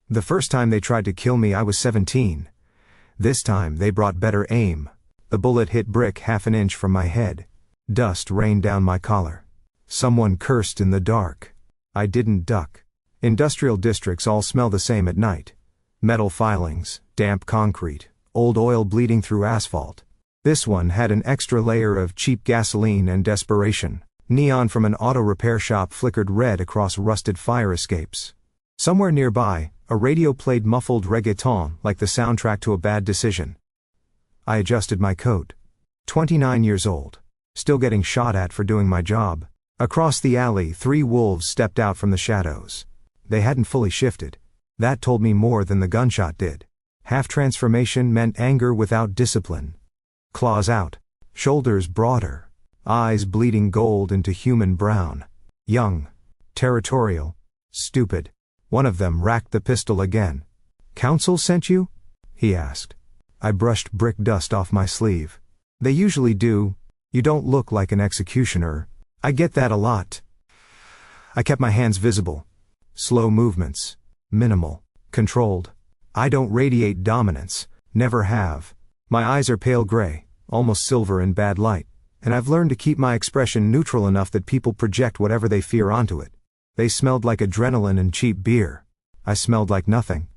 The first time they tried to kill me I was 17. This time they brought better aim. The bullet hit brick half an inch from my head. Dust rained down my collar. Someone cursed in the dark. I didn't duck. Industrial districts all smell the same at night. Metal filings, damp concrete, old oil bleeding through asphalt. This one had an extra layer of cheap gasoline and desperation. Neon from an auto repair shop flickered red across rusted fire escapes. Somewhere nearby, a radio played muffled reggaeton like the soundtrack to a bad decision. I adjusted my coat. 29 years old. Still getting shot at for doing my job. Across the alley, 3 wolves stepped out from the shadows. They hadn't fully shifted. That told me more than the gunshot did. Half transformation meant anger without discipline. Claws out. Shoulders broader. Eyes bleeding gold into human brown. Young. Territorial. Stupid. One of them racked the pistol again. "Council sent you?" he asked. I brushed brick dust off my sleeve. "They usually do. You don't look like an executioner." "I get that a lot." I kept my hands visible. Slow movements. Minimal. Controlled. I don't radiate dominance. Never have. My eyes are pale gray, almost silver in bad light, and I've learned to keep my expression neutral enough that people project whatever they fear onto it. They smelled like adrenaline and cheap beer. I smelled like nothing.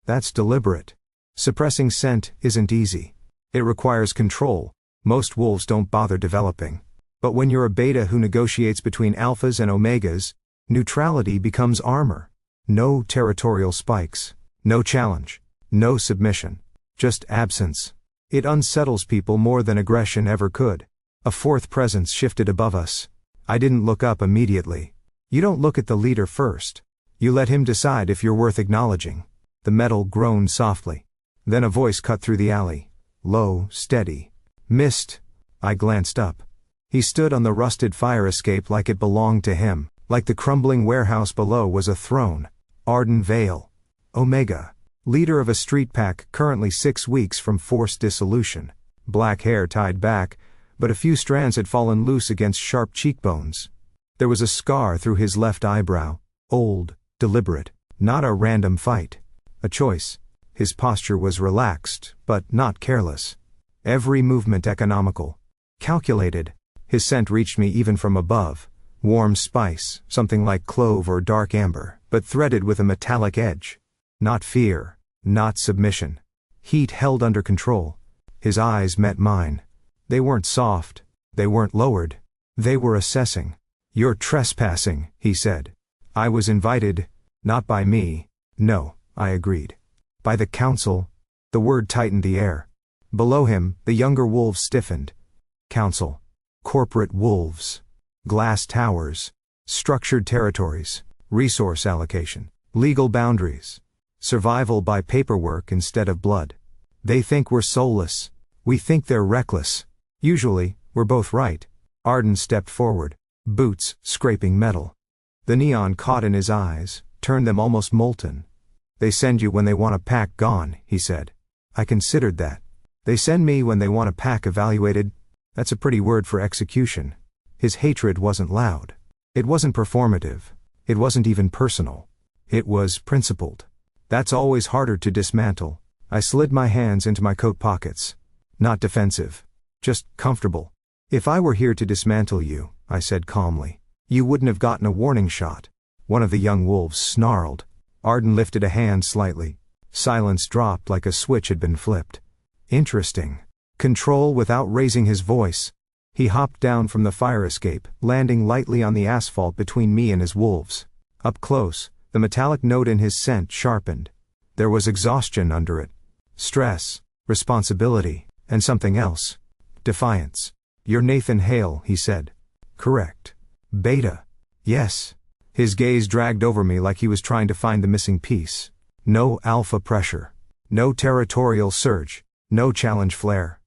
That's deliberate. Suppressing scent isn't easy. It requires control. Most wolves don't bother developing. But when you're a beta who negotiates between alphas and omegas, neutrality becomes armor. No territorial spikes. No challenge. No submission. Just absence. It unsettles people more than aggression ever could. A fourth presence shifted above us. I didn't look up immediately. You don't look at the leader first. You let him decide if you're worth acknowledging. The metal groaned softly. Then a voice cut through the alley. Low, steady. "Missed." I glanced up. He stood on the rusted fire escape like it belonged to him, like the crumbling warehouse below was a throne. Arden Vale. Omega. Leader of a street pack currently 6 weeks from forced dissolution. Black hair tied back, but a few strands had fallen loose against sharp cheekbones. There was a scar through his left eyebrow. Old, deliberate, not a random fight. A choice. His posture was relaxed, but not careless. Every movement economical. Calculated. His scent reached me even from above. Warm spice, something like clove or dark amber, but threaded with a metallic edge. Not fear. Not submission. Heat held under control. His eyes met mine. They weren't soft. They weren't lowered. They were assessing. "You're trespassing," he said. I was invited. Not by me. No, I agreed. By the council. The word tightened the air. Below him, the younger wolves stiffened. Council. Corporate wolves. Glass towers. Structured territories. Resource allocation. Legal boundaries. Survival by paperwork instead of blood. They think we're soulless. We think they're reckless. Usually, we're both right. Arden stepped forward. Boots scraping metal. The neon caught in his eyes, turned them almost molten. "They send you when they want a pack gone," he said. I considered that. They send me when they want a pack evaluated. That's a pretty word for execution. His hatred wasn't loud. It wasn't performative. It wasn't even personal. It was principled. That's always harder to dismantle. I slid my hands into my coat pockets. Not defensive. Just comfortable. "If I were here to dismantle you," I said calmly, "you wouldn't have gotten a warning shot." One of the young wolves snarled. Arden lifted a hand slightly. Silence dropped like a switch had been flipped. Interesting. Control without raising his voice. He hopped down from the fire escape, landing lightly on the asphalt between me and his wolves. Up close, the metallic note in his scent sharpened. There was exhaustion under it. Stress, responsibility, and something else. Defiance. "You're Nathan Hale," he said. "Correct." "Beta." "Yes." His gaze dragged over me like he was trying to find the missing piece. No alpha pressure. No territorial surge. No challenge flare.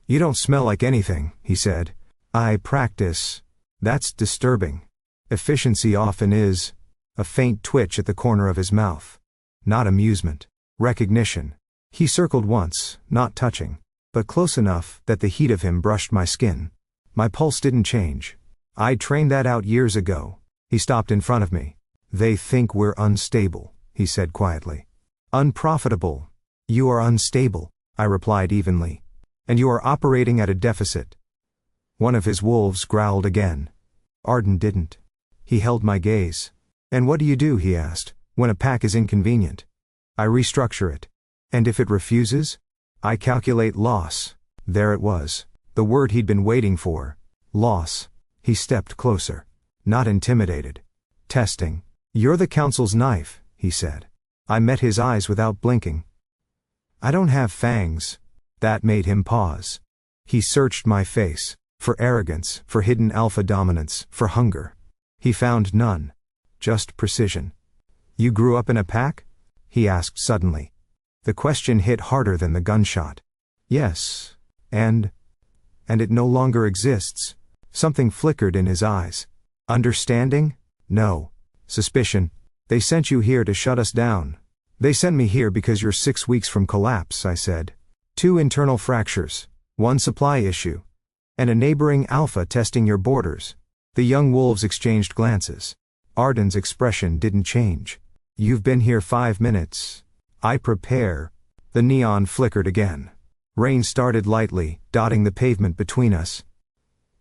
"You don't smell like anything," he said. "I practice." That's disturbing. Efficiency often is. A faint twitch at the corner of his mouth. Not amusement. Recognition. He circled once, not touching, but close enough that the heat of him brushed my skin. My pulse didn't change. I'd trained that out years ago. He stopped in front of me. "They think we're unstable." he said quietly. Unprofitable. You are unstable, I replied evenly. And you are operating at a deficit. One of his wolves growled again. Arden didn't. He held my gaze. And what do you do, he asked, when a pack is inconvenient? I restructure it. And if it refuses? I calculate loss. There it was. The word he'd been waiting for. Loss. He stepped closer. Not intimidated. Testing. You're the council's knife, he said. I met his eyes without blinking. I don't have fangs. That made him pause. He searched my face. For arrogance, for hidden alpha dominance, for hunger. He found none. Just precision. You grew up in a pack? He asked suddenly. The question hit harder than the gunshot. Yes. And it no longer exists. Something flickered in his eyes. Understanding? No. Suspicion. They sent you here to shut us down. They sent me here because you're 6 weeks from collapse, I said. 2 internal fractures. 1 supply issue. And a neighboring alpha testing your borders. The young wolves exchanged glances. Arden's expression didn't change. You've been here 5 minutes. I prepare. The neon flickered again. Rain started lightly, dotting the pavement between us.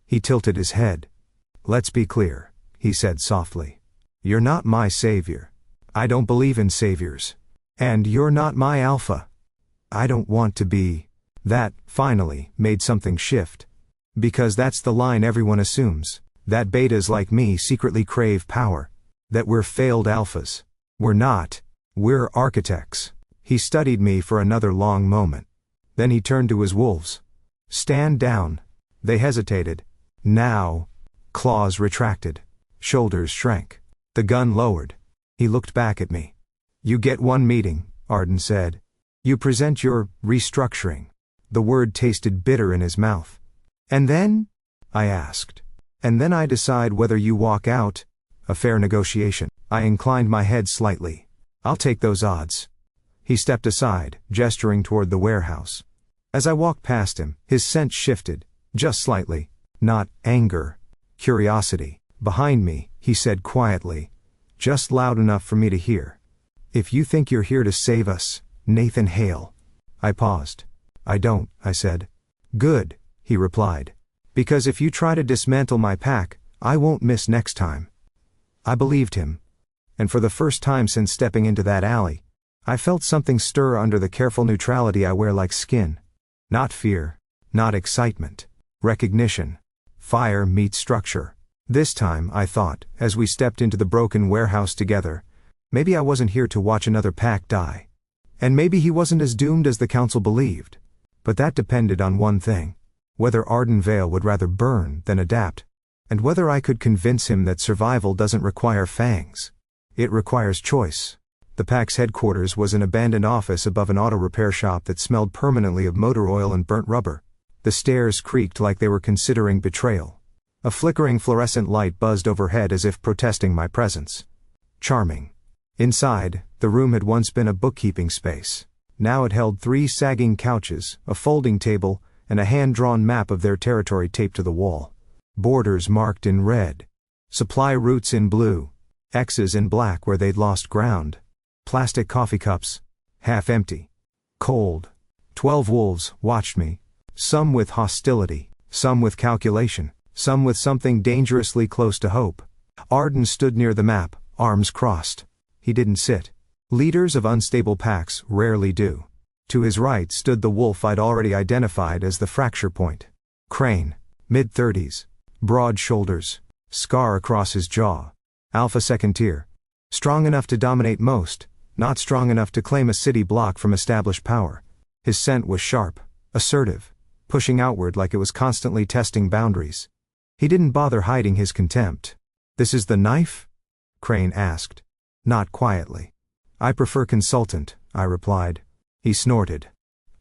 He tilted his head. Let's be clear, he said softly. You're not my savior. I don't believe in saviors. And you're not my alpha. I don't want to be. That, finally, made something shift. Because that's the line everyone assumes. That betas like me secretly crave power. That we're failed alphas. We're not. We're architects. He studied me for another long moment. Then he turned to his wolves. Stand down. They hesitated. Now. Claws retracted. Shoulders shrank. The gun lowered. He looked back at me. You get 1 meeting, Arden said. You present your restructuring. The word tasted bitter in his mouth. And then? I asked. And then I decide whether you walk out. A fair negotiation. I inclined my head slightly. I'll take those odds. He stepped aside, gesturing toward the warehouse. As I walked past him, his scent shifted, just slightly. Not anger. Curiosity. Behind me, he said quietly. Just loud enough for me to hear. If you think you're here to save us, Nathan Hale. I paused. I don't, I said. Good, he replied. Because if you try to dismantle my pack, I won't miss next time. I believed him. And for the first time since stepping into that alley, I felt something stir under the careful neutrality I wear like skin. Not fear. Not excitement. Recognition. Fire meets structure. This time, I thought, as we stepped into the broken warehouse together, maybe I wasn't here to watch another pack die. And maybe he wasn't as doomed as the council believed. But that depended on one thing. Whether Arden Vale would rather burn than adapt. And whether I could convince him that survival doesn't require fangs. It requires choice. The pack's headquarters was an abandoned office above an auto repair shop that smelled permanently of motor oil and burnt rubber. The stairs creaked like they were considering betrayal. A flickering fluorescent light buzzed overhead as if protesting my presence. Charming. Inside, the room had once been a bookkeeping space. Now it held 3 sagging couches, a folding table, and a hand-drawn map of their territory taped to the wall. Borders marked in red. Supply routes in blue. X's in black where they'd lost ground. Plastic coffee cups. Half empty. Cold. 12 wolves watched me. Some with hostility. Some with calculation. Some with something dangerously close to hope. Arden stood near the map, arms crossed. He didn't sit. Leaders of unstable packs rarely do. To his right stood the wolf I'd already identified as the fracture point. Crane. Mid-30s. Broad shoulders. Scar across his jaw. Alpha second tier. Strong enough to dominate most, not strong enough to claim a city block from established power. His scent was sharp, assertive, pushing outward like it was constantly testing boundaries. He didn't bother hiding his contempt. This is the knife? Crane asked. Not quietly. I prefer consultant, I replied. He snorted.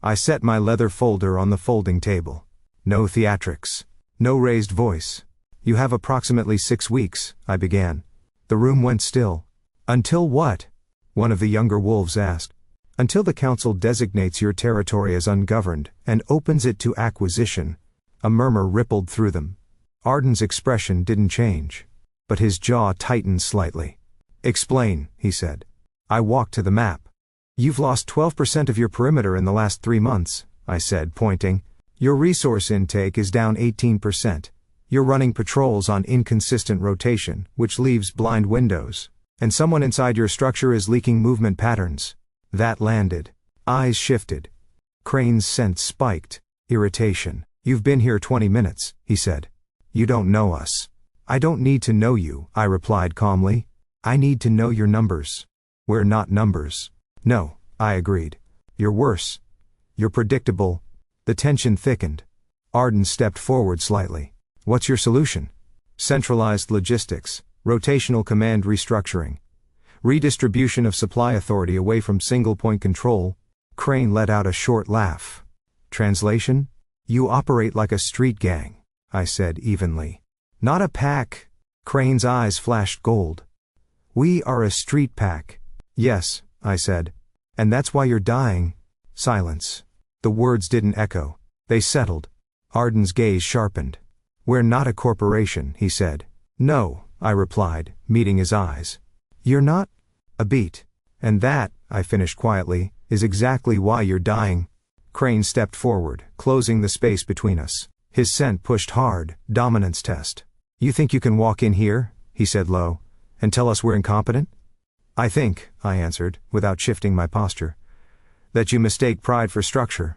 I set my leather folder on the folding table. No theatrics. No raised voice. You have approximately 6 weeks, I began. The room went still. Until what? One of the younger wolves asked. Until the council designates your territory as ungoverned and opens it to acquisition. A murmur rippled through them. Arden's expression didn't change. But his jaw tightened slightly. Explain, he said. I walked to the map. You've lost 12% of your perimeter in the last 3 months, I said, pointing. Your resource intake is down 18%. You're running patrols on inconsistent rotation, which leaves blind windows. And someone inside your structure is leaking movement patterns. That landed. Eyes shifted. Crane's sense spiked. Irritation. You've been here 20 minutes, he said. You don't know us. I don't need to know you, I replied calmly. I need to know your numbers. We're not numbers. No, I agreed. You're worse. You're predictable. The tension thickened. Arden stepped forward slightly. What's your solution? Centralized logistics, rotational command restructuring, redistribution of supply authority away from single-point control. Crane let out a short laugh. Translation? You operate like a street gang, I said evenly. Not a pack. Crane's eyes flashed gold. We are a street pack. Yes, I said. And that's why you're dying. Silence. The words didn't echo. They settled. Arden's gaze sharpened. We're not a corporation, he said. No, I replied, meeting his eyes. You're not? A beat. And that, I finished quietly, is exactly why you're dying. Crane stepped forward, closing the space between us. His scent pushed hard, dominance test. You think you can walk in here, he said low, and tell us we're incompetent? I think, I answered, without shifting my posture, that you mistake pride for structure.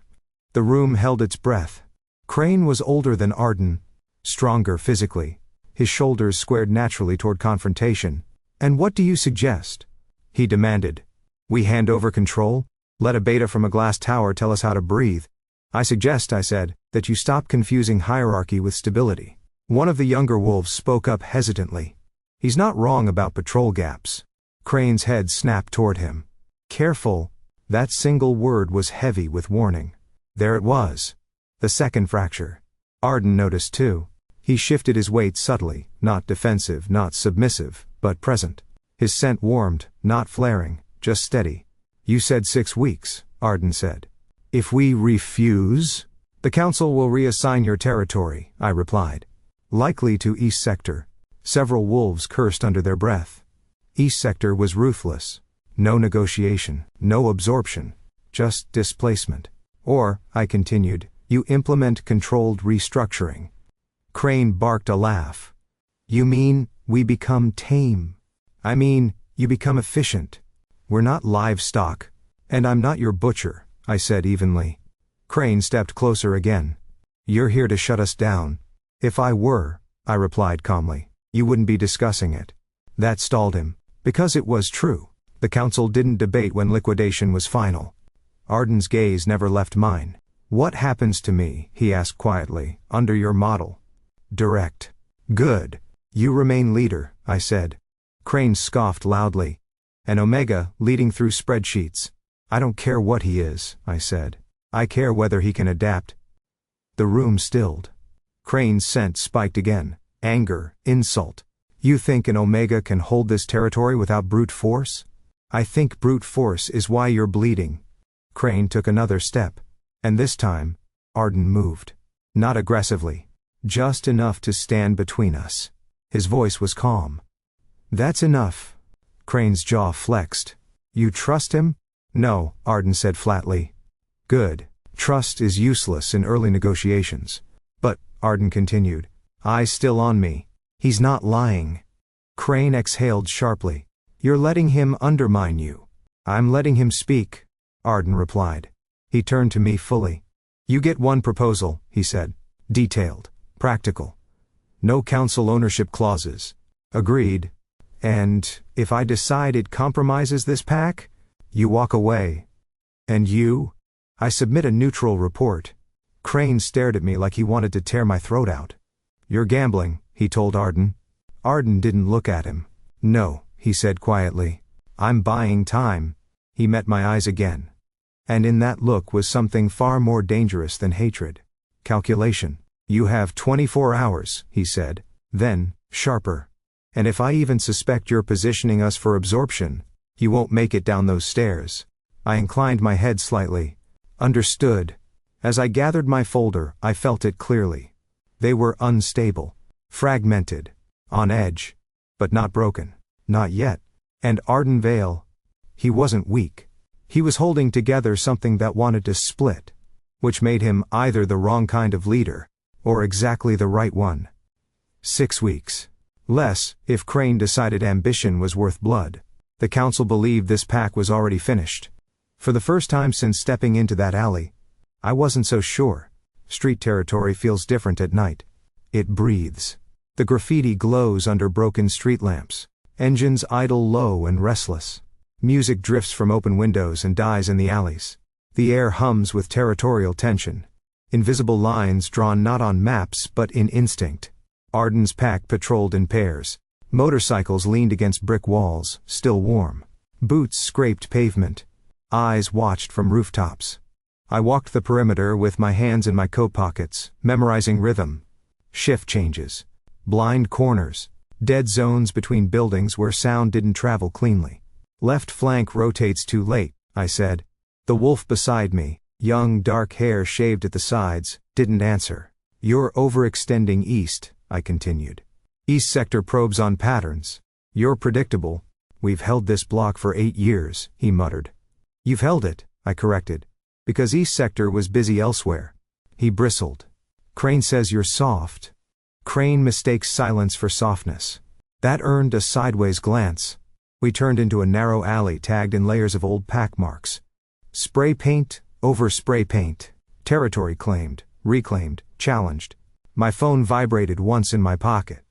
The room held its breath. Crane was older than Arden, stronger physically. His shoulders squared naturally toward confrontation. And what do you suggest? He demanded. We hand over control? Let a beta from a glass tower tell us how to breathe. I suggest, I said, that you stop confusing hierarchy with stability. One of the younger wolves spoke up hesitantly. He's not wrong about patrol gaps. Crane's head snapped toward him. Careful. That single word was heavy with warning. There it was. The second fracture. Arden noticed too. He shifted his weight subtly, not defensive, not submissive, but present. His scent warmed, not flaring, just steady. You said 6 weeks, Arden said. If we refuse, the council will reassign your territory, I replied. Likely to East Sector. Several wolves cursed under their breath. East Sector was ruthless. No negotiation, no absorption, just displacement. Or, I continued, you implement controlled restructuring. Crane barked a laugh. You mean, we become tame? I mean, you become efficient. We're not livestock. And I'm not your butcher, I said evenly. Crane stepped closer again. You're here to shut us down. If I were, I replied calmly, you wouldn't be discussing it. That stalled him. Because it was true. The council didn't debate when liquidation was final. Arden's gaze never left mine. What happens to me, he asked quietly, under your model? Direct. Good. You remain leader, I said. Crane scoffed loudly. An Omega, leading through spreadsheets. I don't care what he is, I said. I care whether he can adapt. The room stilled. Crane's scent spiked again. Anger, insult. You think an Omega can hold this territory without brute force? I think brute force is why you're bleeding. Crane took another step. And this time, Arden moved. Not aggressively. Just enough to stand between us. His voice was calm. That's enough. Crane's jaw flexed. You trust him? No, Arden said flatly. Good. Trust is useless in early negotiations. But, Arden continued, eyes still on me. He's not lying. Crane exhaled sharply. You're letting him undermine you. I'm letting him speak, Arden replied. He turned to me fully. You get one proposal, he said. Detailed. Practical. No council ownership clauses. Agreed. And, if I decide it compromises this pack, you walk away. And you? I submit a neutral report. Crane stared at me like he wanted to tear my throat out. You're gambling, he told Arden. Arden didn't look at him. No, he said quietly. I'm buying time. He met my eyes again. And in that look was something far more dangerous than hatred. Calculation. You have 24 hours, he said. Then, sharper. And if I even suspect you're positioning us for absorption, you won't make it down those stairs. I inclined my head slightly. Understood. As I gathered my folder, I felt it clearly. They were unstable. Fragmented. On edge. But not broken. Not yet. And Arden Vale. He wasn't weak. He was holding together something that wanted to split, which made him either the wrong kind of leader, or exactly the right one. 6 weeks. Less, if Crane decided ambition was worth blood. The council believed this pack was already finished. For the first time since stepping into that alley, I wasn't so sure. Street territory feels different at night. It breathes. The graffiti glows under broken street lamps. Engines idle low and restless. Music drifts from open windows and dies in the alleys. The air hums with territorial tension. Invisible lines drawn not on maps but in instinct. Arden's pack patrolled in pairs. Motorcycles leaned against brick walls, still warm. Boots scraped pavement. Eyes watched from rooftops. I walked the perimeter with my hands in my coat pockets, memorizing rhythm. Shift changes. Blind corners. Dead zones between buildings where sound didn't travel cleanly. Left flank rotates too late, I said. The wolf beside me, young dark hair shaved at the sides, didn't answer. You're overextending east, I continued. East sector probes on patterns. You're predictable. We've held this block for 8 years, he muttered. You've held it, I corrected. Because East sector was busy elsewhere. He bristled. Crane says you're soft. Crane mistakes silence for softness. That earned a sideways glance. We turned into a narrow alley tagged in layers of old pack marks. Spray paint, over spray paint. Territory claimed, reclaimed, challenged. My phone vibrated once in my pocket.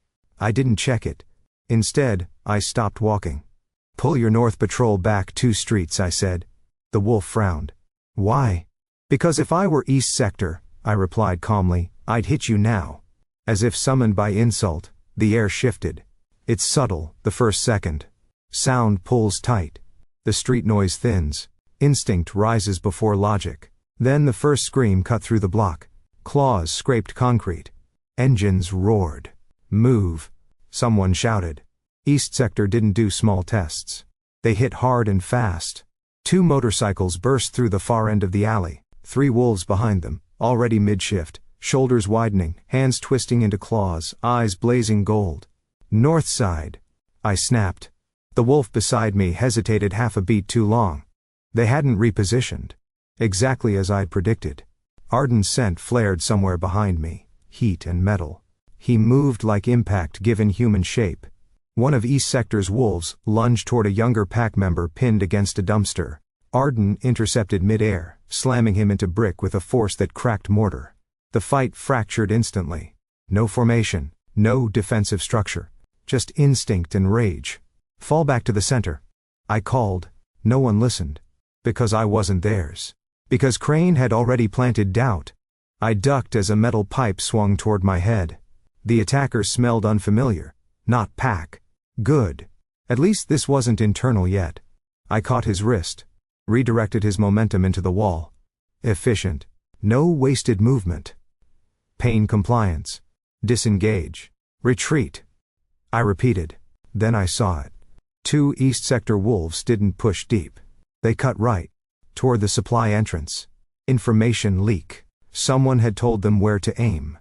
I didn't check it. Instead, I stopped walking. Pull your North Patrol back 2 streets, I said. The wolf frowned. Why? Because if I were East Sector, I replied calmly, I'd hit you now. As if summoned by insult, the air shifted. It's subtle, the first second. Sound pulls tight. The street noise thins. Instinct rises before logic. Then the first scream cut through the block. Claws scraped concrete. Engines roared. Move. Someone shouted. East Sector didn't do small tests. They hit hard and fast. 2 motorcycles burst through the far end of the alley, 3 wolves behind them, already mid-shift, shoulders widening, hands twisting into claws, eyes blazing gold. North side. I snapped. The wolf beside me hesitated half a beat too long. They hadn't repositioned. Exactly as I'd predicted. Arden's scent flared somewhere behind me, heat and metal. He moved like impact given human shape. One of East Sector's wolves lunged toward a younger pack member pinned against a dumpster. Arden intercepted mid-air, slamming him into brick with a force that cracked mortar. The fight fractured instantly. No formation, no defensive structure. Just instinct and rage. Fall back to the center. I called. No one listened. Because I wasn't theirs. Because Crane had already planted doubt. I ducked as a metal pipe swung toward my head. The attacker smelled unfamiliar. Not pack. Good. At least this wasn't internal yet. I caught his wrist. Redirected his momentum into the wall. Efficient. No wasted movement. Pain compliance. Disengage. Retreat. I repeated. Then I saw it. 2 East Sector wolves didn't push deep. They cut right. Toward the supply entrance. Information leak. Someone had told them where to aim.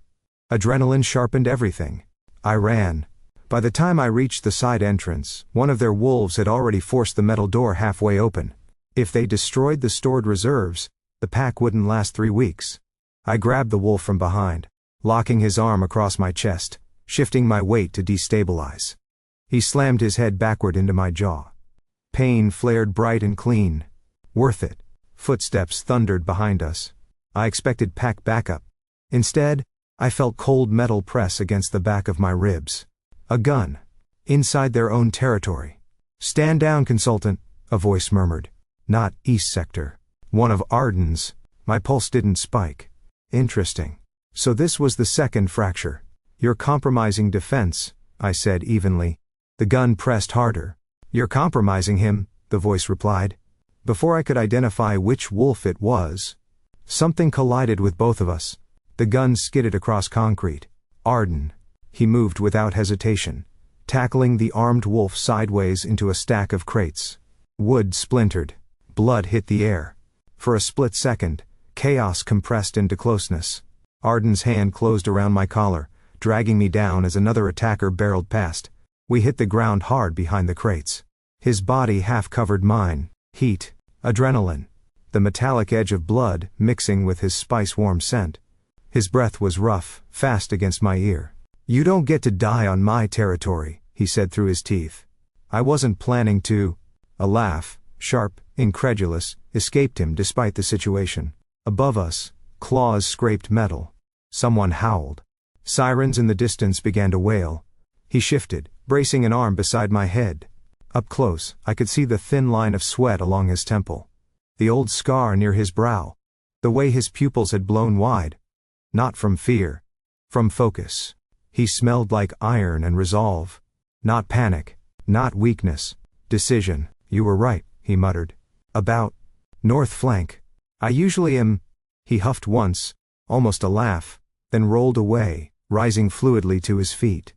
Adrenaline sharpened everything. I ran. By the time I reached the side entrance, one of their wolves had already forced the metal door halfway open. If they destroyed the stored reserves, the pack wouldn't last 3 weeks. I grabbed the wolf from behind, locking his arm across my chest, shifting my weight to destabilize. He slammed his head backward into my jaw. Pain flared bright and clean. Worth it. Footsteps thundered behind us. I expected pack backup. Instead, I felt cold metal press against the back of my ribs. A gun. Inside their own territory. Stand down, consultant, a voice murmured. Not East Sector. One of Arden's. My pulse didn't spike. Interesting. So this was the second fracture. You're compromising defense, I said evenly. The gun pressed harder. You're compromising him, the voice replied. Before I could identify which wolf it was, something collided with both of us. The gun skidded across concrete. Arden. He moved without hesitation, tackling the armed wolf sideways into a stack of crates. Wood splintered. Blood hit the air. For a split second, chaos compressed into closeness. Arden's hand closed around my collar, dragging me down as another attacker barreled past. We hit the ground hard behind the crates. His body half covered mine, Heat. Adrenaline. The metallic edge of blood mixing with his spice-warm scent. His breath was rough, fast against my ear. "You don't get to die on my territory," he said through his teeth. I wasn't planning to. A laugh, sharp, incredulous, escaped him despite the situation. Above us, claws scraped metal. Someone howled. Sirens in the distance began to wail. He shifted, bracing an arm beside my head. Up close, I could see the thin line of sweat along his temple. The old scar near his brow. The way his pupils had blown wide. Not from fear. From focus. He smelled like iron and resolve. Not panic. Not weakness. Decision. "You were right," he muttered. "About north flank. I usually am." He huffed once, almost a laugh, then rolled away, rising fluidly to his feet.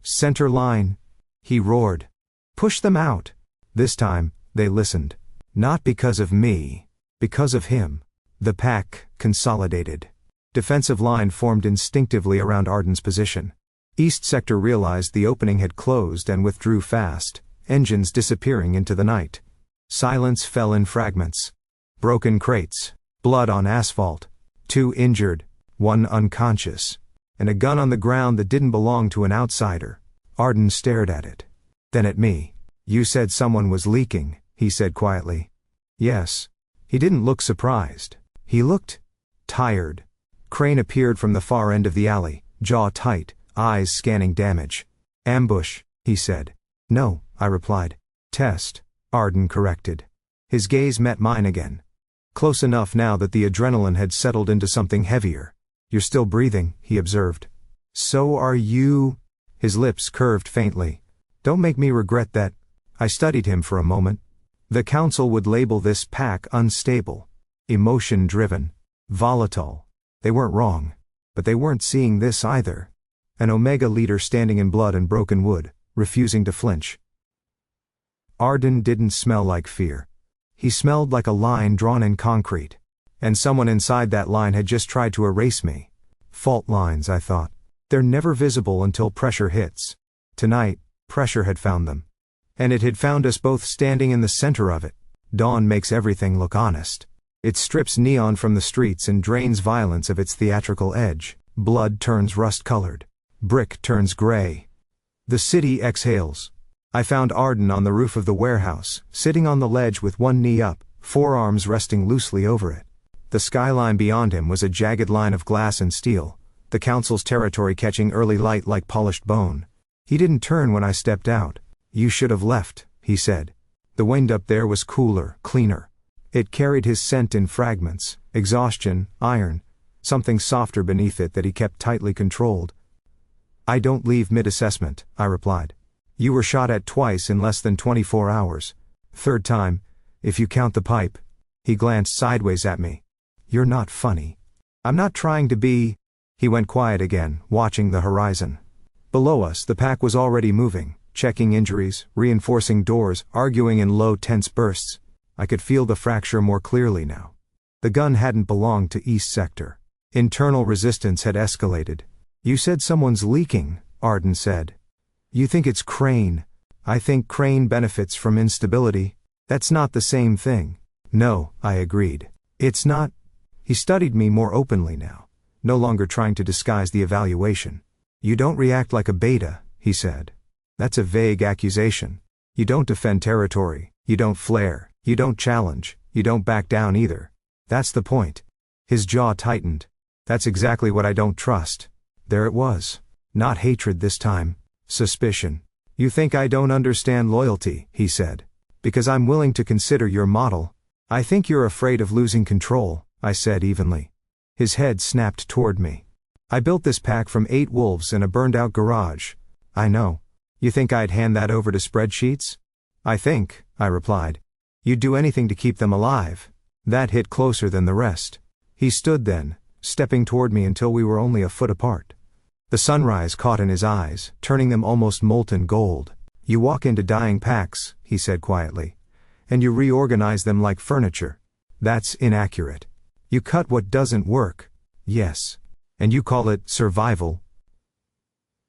"Center line," he roared. "Push them out." This time, they listened. Not because of me. Because of him. The pack consolidated. Defensive line formed instinctively around Arden's position. East Sector realized the opening had closed and withdrew fast, engines disappearing into the night. Silence fell in fragments. Broken crates. Blood on asphalt. 2 injured. 1 unconscious. And a gun on the ground that didn't belong to an outsider. Arden stared at it. Then at me. "You said someone was leaking," he said quietly. "Yes." He didn't look surprised. He looked tired. Crane appeared from the far end of the alley, jaw tight, eyes scanning damage. "Ambush," he said. "No," I replied. "Test," Arden corrected. His gaze met mine again. Close enough now that the adrenaline had settled into something heavier. "You're still breathing," he observed. "So are you." His lips curved faintly. "Don't make me regret that." I studied him for a moment. The council would label this pack unstable, emotion-driven, volatile. They weren't wrong. But they weren't seeing this either. An Omega leader standing in blood and broken wood, refusing to flinch. Arden didn't smell like fear. He smelled like a line drawn in concrete. And someone inside that line had just tried to erase me. Fault lines, I thought. They're never visible until pressure hits. Tonight, pressure had found them. And it had found us both standing in the center of it. Dawn makes everything look honest. It strips neon from the streets and drains violence of its theatrical edge. Blood turns rust-colored. Brick turns gray. The city exhales. I found Arden on the roof of the warehouse, sitting on the ledge with one knee up, forearms resting loosely over it. The skyline beyond him was a jagged line of glass and steel, the council's territory catching early light like polished bone. He didn't turn when I stepped out. "You should have left," he said. The wind up there was cooler, cleaner. It carried his scent in fragments, exhaustion, iron, something softer beneath it that he kept tightly controlled. "I don't leave mid-assessment," I replied. "You were shot at twice in less than 24 hours. Third time, if you count the pipe." He glanced sideways at me. "You're not funny." "I'm not trying to be." He went quiet again, watching the horizon. Below us, the pack was already moving, checking injuries, reinforcing doors, arguing in low, tense bursts. I could feel the fracture more clearly now. The gun hadn't belonged to East Sector. Internal resistance had escalated. "You said someone's leaking," Arden said. "You think it's Crane." "I think Crane benefits from instability." "That's not the same thing." "No," I agreed. "It's not." He studied me more openly now, no longer trying to disguise the evaluation. "You don't react like a beta," he said. "That's a vague accusation. You don't defend territory, you don't flare, you don't challenge, you don't back down either. That's the point." His jaw tightened. "That's exactly what I don't trust." There it was. Not hatred this time. Suspicion. "You think I don't understand loyalty," he said. "Because I'm willing to consider your model." "I think you're afraid of losing control," I said evenly. His head snapped toward me. "I built this pack from 8 wolves in a burned-out garage." "I know. You think I'd hand that over to spreadsheets?" "I think," I replied, "you'd do anything to keep them alive." That hit closer than the rest. He stood then, stepping toward me until we were only a foot apart. The sunrise caught in his eyes, turning them almost molten gold. "You walk into dying packs," he said quietly, "and you reorganize them like furniture. That's inaccurate. You cut what doesn't work." "Yes. And you call it survival?"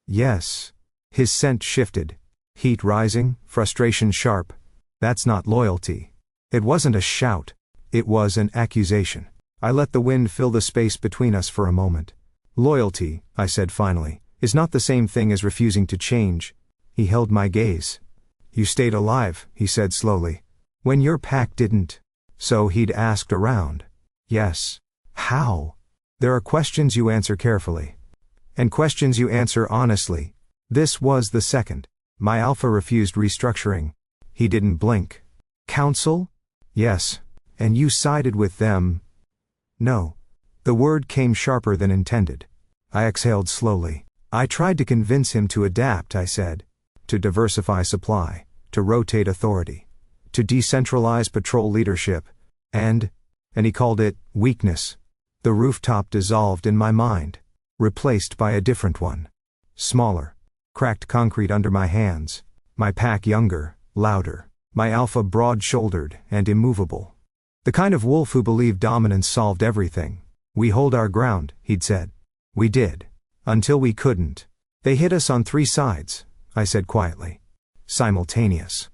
"Yes." His scent shifted. Heat rising, frustration sharp. "That's not loyalty. It wasn't a shout. It was an accusation. I let the wind fill the space between us for a moment. Loyalty, I said finally, is not the same thing as refusing to change. He held my gaze. You stayed alive, he said slowly. When your pack didn't. So he'd asked around. Yes. How? There are questions you answer carefully. And questions you answer honestly. This was the second. My alpha refused restructuring. He didn't blink. Council? Yes. And you sided with them? No. The word came sharper than intended. I exhaled slowly. I tried to convince him to adapt, I said. To diversify supply. To rotate authority. To decentralize patrol leadership. And he called it weakness. The rooftop dissolved in my mind. Replaced by a different one. Smaller. Cracked concrete under my hands. My pack younger, louder. My alpha broad-shouldered and immovable. The kind of wolf who believed dominance solved everything. We hold our ground, he'd said. We did. Until we couldn't. They hit us on 3 sides, I said quietly. Simultaneous.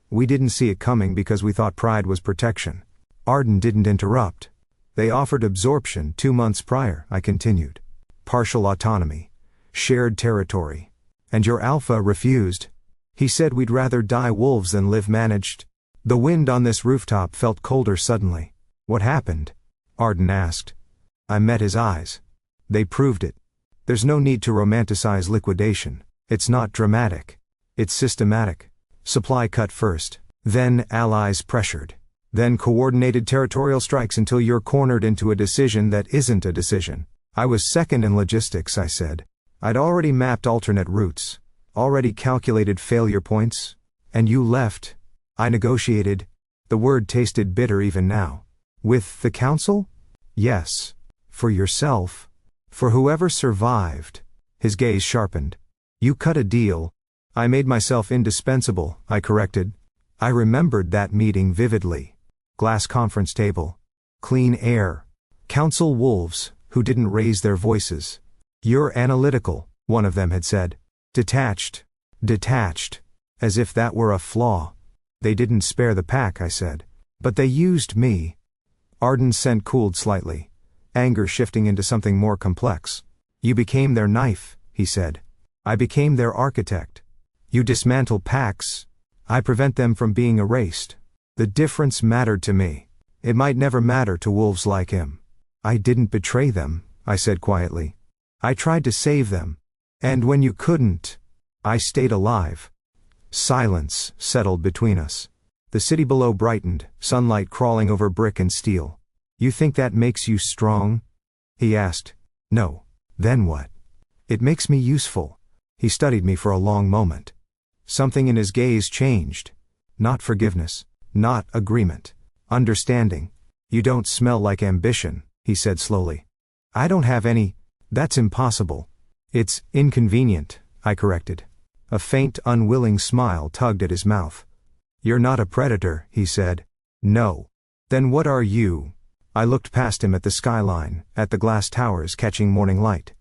We didn't see it coming because we thought pride was protection. Arden didn't interrupt. They offered absorption 2 months prior, I continued. Partial autonomy. Shared territory. And your alpha refused. He said we'd rather die wolves than live managed. The wind on this rooftop felt colder suddenly. What happened? Arden asked. I met his eyes. They proved it. There's no need to romanticize liquidation. It's not dramatic. It's systematic. Supply cut first. Then allies pressured. Then coordinated territorial strikes until you're cornered into a decision that isn't a decision. I was second in logistics, I said. I'd already mapped alternate routes. Already calculated failure points. And you left. I negotiated. The word tasted bitter even now. With the council? Yes. For yourself. For whoever survived. His gaze sharpened. You cut a deal. I made myself indispensable, I corrected. I remembered that meeting vividly. Glass conference table. Clean air. Council wolves, who didn't raise their voices. You're analytical, one of them had said. Detached. Detached. As if that were a flaw. They didn't spare the pack, I said. But they used me. Arden's scent cooled slightly. Anger shifting into something more complex. You became their knife, he said. I became their architect. You dismantle packs. I prevent them from being erased. The difference mattered to me. It might never matter to wolves like him. I didn't betray them, I said quietly. I tried to save them. And when you couldn't, I stayed alive. Silence settled between us. The city below brightened, sunlight crawling over brick and steel. You think that makes you strong? He asked. No. Then what? It makes me useful. He studied me for a long moment. Something in his gaze changed. Not forgiveness. Not agreement. Understanding. You don't smell like ambition, he said slowly. I don't have any. That's impossible. It's inconvenient, I corrected. A faint, unwilling smile tugged at his mouth. You're not a predator, he said. No. Then what are you? I looked past him at the skyline, at the glass towers catching morning light.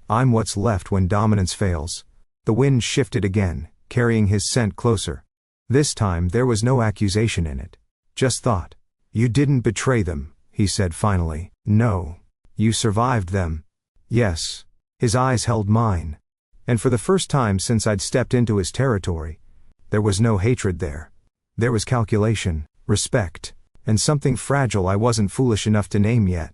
I'm what's left when dominance fails. The wind shifted again, carrying his scent closer. This time there was no accusation in it. Just thought. You didn't betray them, he said finally. No. You survived them. Yes. His eyes held mine. And for the first time since I'd stepped into his territory, there was no hatred there. There was calculation, respect, and something fragile I wasn't foolish enough to name yet.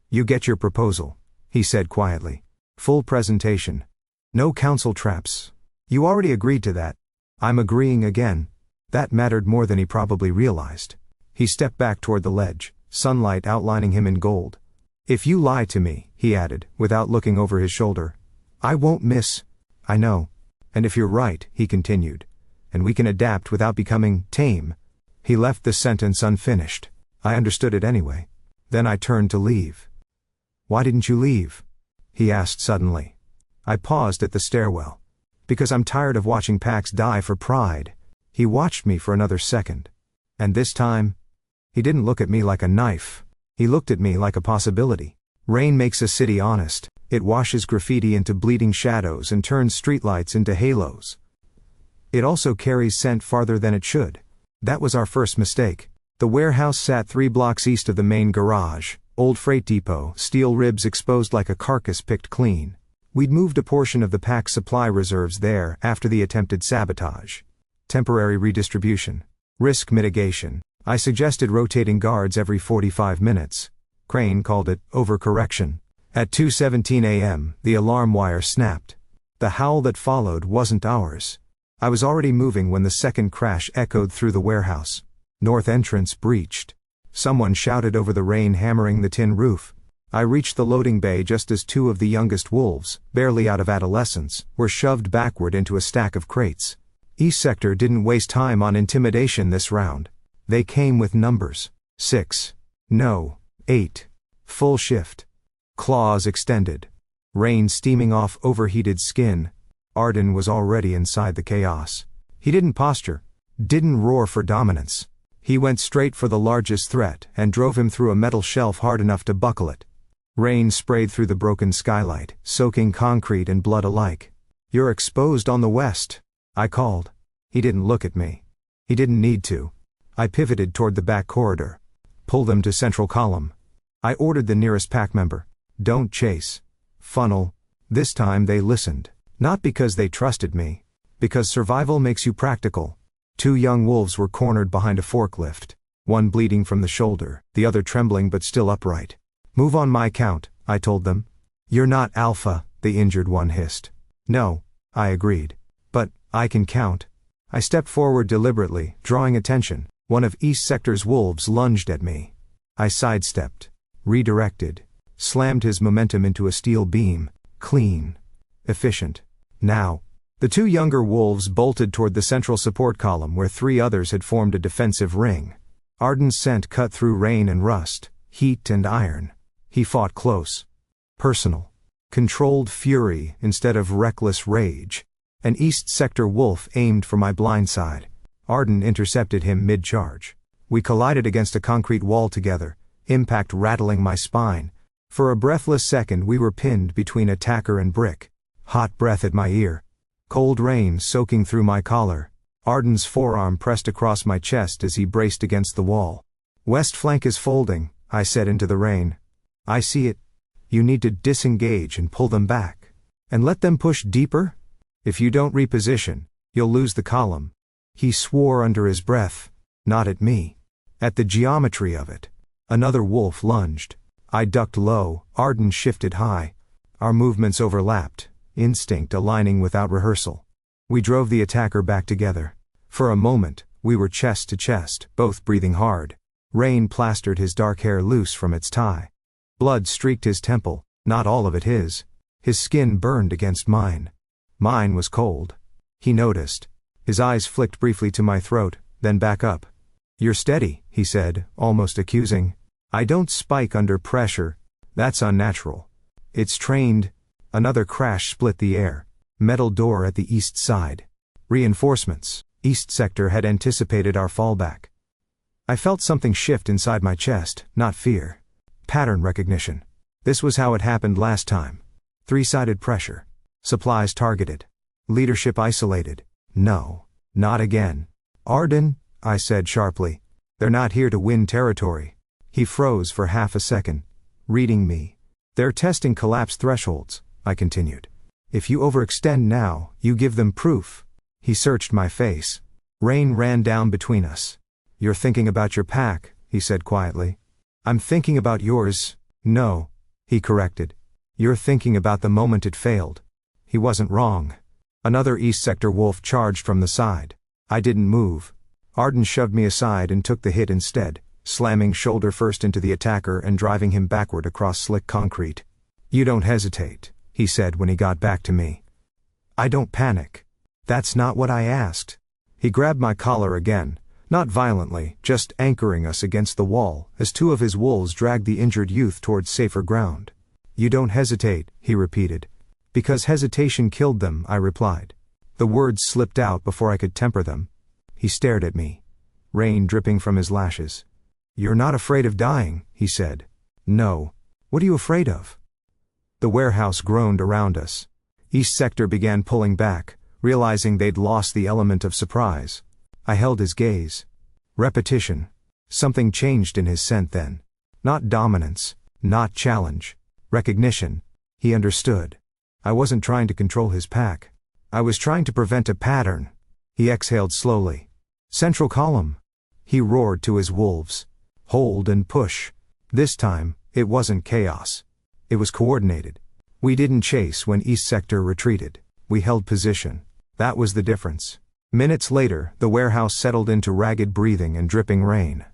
You get your proposal, he said quietly. Full presentation. No council traps. You already agreed to that. I'm agreeing again. That mattered more than he probably realized. He stepped back toward the ledge, sunlight outlining him in gold. If you lie to me, he added, without looking over his shoulder, I won't miss. I know. And if you're right, he continued, and we can adapt without becoming tame. He left the sentence unfinished. I understood it anyway. Then I turned to leave. Why didn't you leave? He asked suddenly. I paused at the stairwell. Because I'm tired of watching packs die for pride. He watched me for another second. And this time, he didn't look at me like a knife. He looked at me like a possibility. Rain makes a city honest. It washes graffiti into bleeding shadows and turns streetlights into halos. It also carries scent farther than it should. That was our first mistake. The warehouse sat 3 blocks east of the main garage, old freight depot, steel ribs exposed like a carcass picked clean. We'd moved a portion of the pack's supply reserves there after the attempted sabotage. Temporary redistribution. Risk mitigation. I suggested rotating guards every 45 minutes. Crane called it overcorrection. At 2:17 a.m., the alarm wire snapped. The howl that followed wasn't ours. I was already moving when the second crash echoed through the warehouse. North entrance breached. Someone shouted over the rain, hammering the tin roof. I reached the loading bay just as 2 of the youngest wolves, barely out of adolescence, were shoved backward into a stack of crates. East Sector didn't waste time on intimidation this round. They came with numbers. 6. No. 8. Full shift. Claws extended. Rain steaming off overheated skin. Arden was already inside the chaos. He didn't posture. Didn't roar for dominance. He went straight for the largest threat and drove him through a metal shelf hard enough to buckle it. Rain sprayed through the broken skylight, soaking concrete and blood alike. "You're exposed on the west," I called. He didn't look at me. He didn't need to. I pivoted toward the back corridor. "Pull them to central column." I ordered the nearest pack member. "Don't chase. Funnel." This time they listened. Not because they trusted me. Because survival makes you practical. 2 young wolves were cornered behind a forklift. One bleeding from the shoulder, the other trembling but still upright. "Move on my count," I told them. "You're not alpha," the injured one hissed. "No," I agreed. "But I can count." I stepped forward deliberately, drawing attention. One of East Sector's wolves lunged at me. I sidestepped. Redirected. Slammed his momentum into a steel beam. Clean. Efficient. Now. The 2 younger wolves bolted toward the central support column where 3 others had formed a defensive ring. Arden's scent cut through rain and rust, heat and iron. He fought close. Personal. Controlled fury instead of reckless rage. An East Sector wolf aimed for my blind side. Arden intercepted him mid-charge. We collided against a concrete wall together, impact rattling my spine. For a breathless second we were pinned between attacker and brick. Hot breath at my ear. Cold rain soaking through my collar. Arden's forearm pressed across my chest as he braced against the wall. "West flank is folding," I said into the rain. "I see it. You need to disengage and pull them back. And let them push deeper? If you don't reposition, you'll lose the column." He swore under his breath. Not at me. At the geometry of it. Another wolf lunged. I ducked low, Arden shifted high. Our movements overlapped, instinct aligning without rehearsal. We drove the attacker back together. For a moment, we were chest to chest, both breathing hard. Rain plastered his dark hair loose from its tie. Blood streaked his temple, not all of it his. His skin burned against mine. Mine was cold. He noticed. His eyes flicked briefly to my throat, then back up. "You're steady," he said, almost accusing. "I don't spike under pressure. That's unnatural. It's trained." Another crash split the air. Metal door at the east side. Reinforcements. East Sector had anticipated our fallback. I felt something shift inside my chest, not fear. Pattern recognition. This was how it happened last time. 3-sided pressure. Supplies targeted. Leadership isolated. No. Not again. "Arden," I said sharply. "They're not here to win territory." He froze for half a second. Reading me. "They're testing collapse thresholds," I continued. "If you overextend now, you give them proof." He searched my face. Rain ran down between us. "You're thinking about your pack," he said quietly. "I'm thinking about yours." "No," he corrected. "You're thinking about the moment it failed." He wasn't wrong. Another East Sector wolf charged from the side. I didn't move. Arden shoved me aside and took the hit instead, slamming shoulder first into the attacker and driving him backward across slick concrete. "You don't hesitate," he said when he got back to me. "I don't panic." "That's not what I asked." He grabbed my collar again, not violently, just anchoring us against the wall, as 2 of his wolves dragged the injured youth towards safer ground. "You don't hesitate," he repeated. "Because hesitation killed them," I replied. The words slipped out before I could temper them. He stared at me. Rain dripping from his lashes. "You're not afraid of dying," he said. "No. What are you afraid of?" The warehouse groaned around us. East Sector began pulling back, realizing they'd lost the element of surprise. I held his gaze. Repetition. Something changed in his scent then. Not dominance, not challenge. Recognition. He understood. I wasn't trying to control his pack. I was trying to prevent a pattern. He exhaled slowly. Central column. He roared to his wolves. Hold and push. This time, it wasn't chaos. It was coordinated. We didn't chase when East Sector retreated. We held position. That was the difference. Minutes later, the warehouse settled into ragged breathing and dripping rain.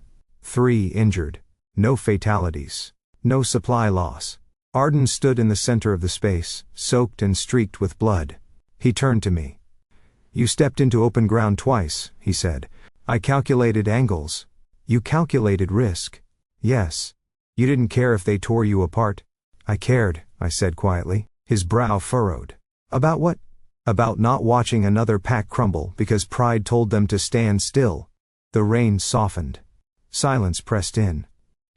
3 injured. No fatalities. No supply loss. Arden stood in the center of the space, soaked and streaked with blood. He turned to me. You stepped into open ground twice, he said. I calculated angles. You calculated risk. Yes. You didn't care if they tore you apart. I cared, I said quietly. His brow furrowed. About what? About not watching another pack crumble because pride told them to stand still. The rain softened. Silence pressed in.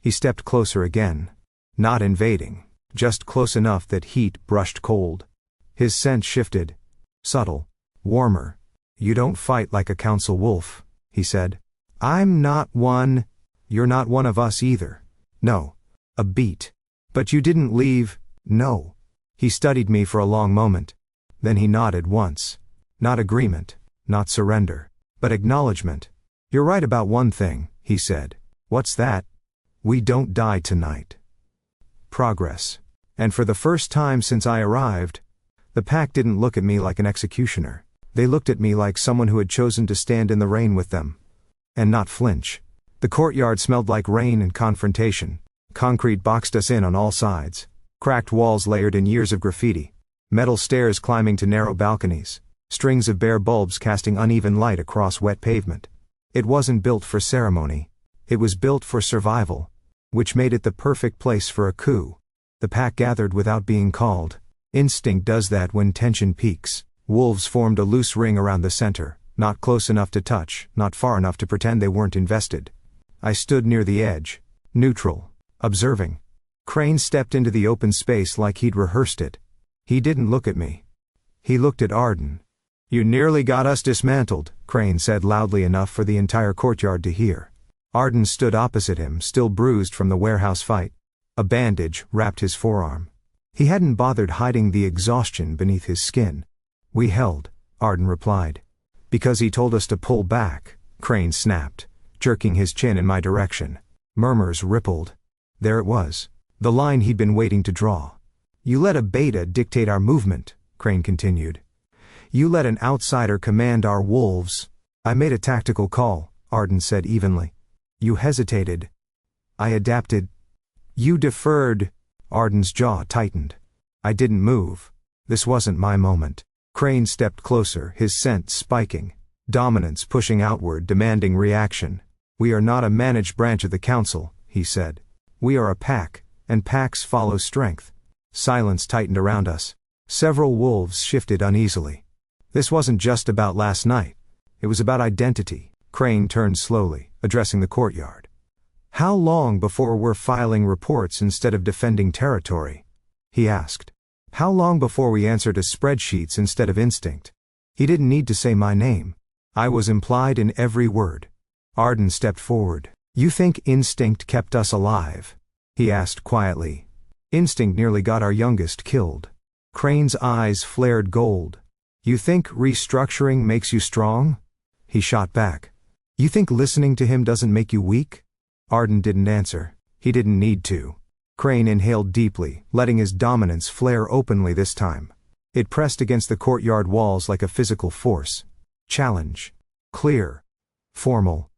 He stepped closer again. Not invading, just close enough that heat brushed cold. His scent shifted. Subtle. Warmer. You don't fight like a council wolf, he said. I'm not one. You're not one of us either. No. A beat. But you didn't leave. No. He studied me for a long moment. Then he nodded once. Not agreement. Not surrender. But acknowledgement. You're right about one thing, he said. What's that? We don't die tonight. Progress. And for the first time since I arrived, the pack didn't look at me like an executioner. They looked at me like someone who had chosen to stand in the rain with them. And not flinch. The courtyard smelled like rain and confrontation. Concrete boxed us in on all sides. Cracked walls layered in years of graffiti. Metal stairs climbing to narrow balconies. Strings of bare bulbs casting uneven light across wet pavement. It wasn't built for ceremony. It was built for survival. Which made it the perfect place for a coup. The pack gathered without being called. Instinct does that when tension peaks. Wolves formed a loose ring around the center, not close enough to touch, not far enough to pretend they weren't invested. I stood near the edge, neutral, observing. Crane stepped into the open space like he'd rehearsed it. He didn't look at me. He looked at Arden. You nearly got us dismantled, Crane said loudly enough for the entire courtyard to hear. Arden stood opposite him, still bruised from the warehouse fight. A bandage wrapped his forearm. He hadn't bothered hiding the exhaustion beneath his skin. We held, Arden replied. Because he told us to pull back, Crane snapped, jerking his chin in my direction. Murmurs rippled. There it was. The line he'd been waiting to draw. You let a beta dictate our movement, Crane continued. You let an outsider command our wolves. I made a tactical call, Arden said evenly. You hesitated. I adapted. You deferred. Arden's jaw tightened. I didn't move. This wasn't my moment. Crane stepped closer, his scent spiking. Dominance pushing outward, demanding reaction. We are not a managed branch of the council, he said. We are a pack, and packs follow strength. Silence tightened around us. Several wolves shifted uneasily. This wasn't just about last night. It was about identity. Crane turned slowly, addressing the courtyard. How long before we're filing reports instead of defending territory? He asked. How long before we answer to spreadsheets instead of instinct? He didn't need to say my name. I was implied in every word. Arden stepped forward. You think instinct kept us alive? He asked quietly. Instinct nearly got our youngest killed. Crane's eyes flared gold. You think restructuring makes you strong? He shot back. You think listening to him doesn't make you weak? Arden didn't answer. He didn't need to. Crane inhaled deeply, letting his dominance flare openly this time. It pressed against the courtyard walls like a physical force. Challenge. Clear. Formal.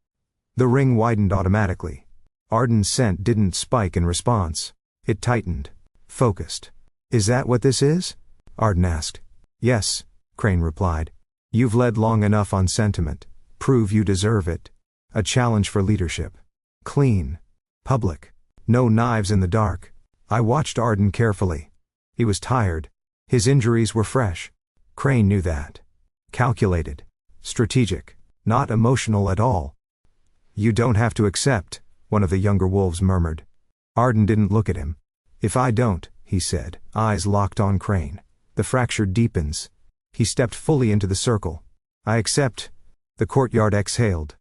The ring widened automatically. Arden's scent didn't spike in response. It tightened. Focused. Is that what this is? Arden asked. Yes, Crane replied. You've led long enough on sentiment. Prove you deserve it. A challenge for leadership. Clean. Public. No knives in the dark. I watched Arden carefully. He was tired. His injuries were fresh. Crane knew that. Calculated. Strategic. Not emotional at all. You don't have to accept, one of the younger wolves murmured. Arden didn't look at him. If I don't, he said, eyes locked on Crane. The fracture deepens. He stepped fully into the circle. I accept. The courtyard exhaled.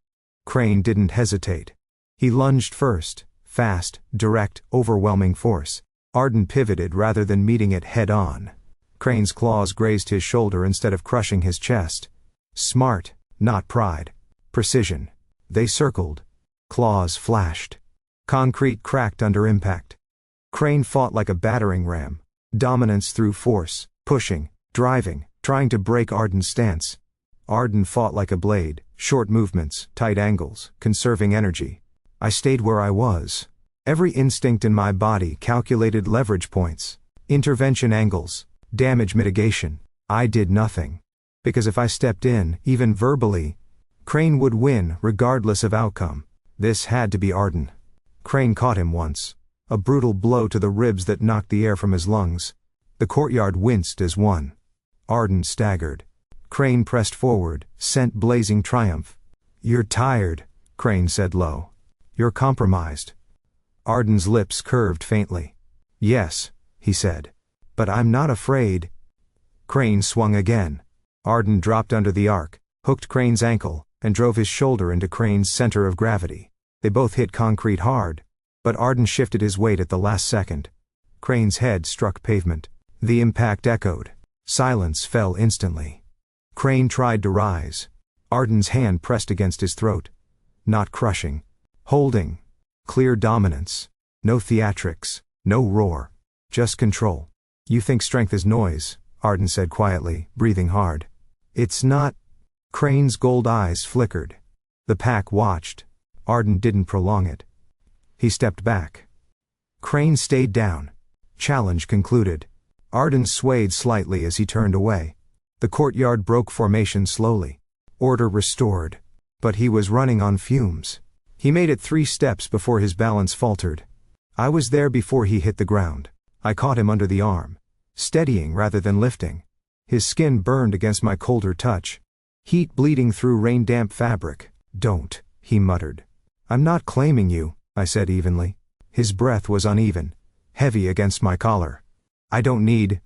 Crane didn't hesitate. He lunged first, fast, direct, overwhelming force. Arden pivoted rather than meeting it head-on. Crane's claws grazed his shoulder instead of crushing his chest. Smart, not pride. Precision. They circled. Claws flashed. Concrete cracked under impact. Crane fought like a battering ram. Dominance through force, pushing, driving, trying to break Arden's stance. Arden fought like a blade, short movements, tight angles, conserving energy. I stayed where I was. Every instinct in my body calculated leverage points, intervention angles, damage mitigation. I did nothing. Because if I stepped in, even verbally, Crane would win regardless of outcome. This had to be Arden. Crane caught him once. A brutal blow to the ribs that knocked the air from his lungs. The courtyard winced as one. Arden staggered. Crane pressed forward, scent blazing triumph. "You're tired," Crane said low. "You're compromised." Arden's lips curved faintly. "Yes," he said. "But I'm not afraid." Crane swung again. Arden dropped under the arc, hooked Crane's ankle, and drove his shoulder into Crane's center of gravity. They both hit concrete hard, but Arden shifted his weight at the last second. Crane's head struck pavement. The impact echoed. Silence fell instantly. Crane tried to rise. Arden's hand pressed against his throat. Not crushing. Holding. Clear dominance. No theatrics. No roar. Just control. "You think strength is noise," Arden said quietly, breathing hard. "It's not." Crane's gold eyes flickered. The pack watched. Arden didn't prolong it. He stepped back. Crane stayed down. Challenge concluded. Arden swayed slightly as he turned away. The courtyard broke formation slowly. Order restored. But he was running on fumes. He made it 3 steps before his balance faltered. I was there before he hit the ground. I caught him under the arm. Steadying rather than lifting. His skin burned against my colder touch. Heat bleeding through rain-damp fabric. "Don't," he muttered. "I'm not claiming you," I said evenly. His breath was uneven, heavy against my collar. "I don't need."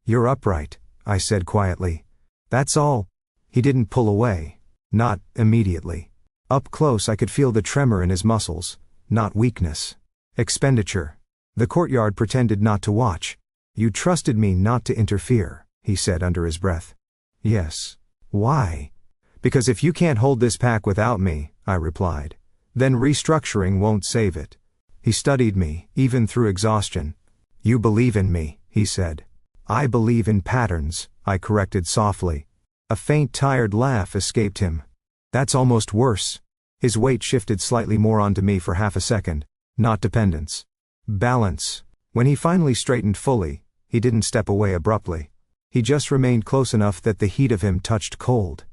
"You're upright," I said quietly. "That's all." He didn't pull away. Not immediately. Up close I could feel the tremor in his muscles. Not weakness. Expenditure. The courtyard pretended not to watch. "You trusted me not to interfere," he said under his breath. "Yes." "Why?" "Because if you can't hold this pack without me," I replied, "then restructuring won't save it." He studied me, even through exhaustion. "You believe in me," he said. "I believe in patterns," I corrected softly. A faint tired laugh escaped him. "That's almost worse." His weight shifted slightly more onto me for half a second. Not dependence. Balance. When he finally straightened fully, he didn't step away abruptly. He just remained close enough that the heat of him touched cold.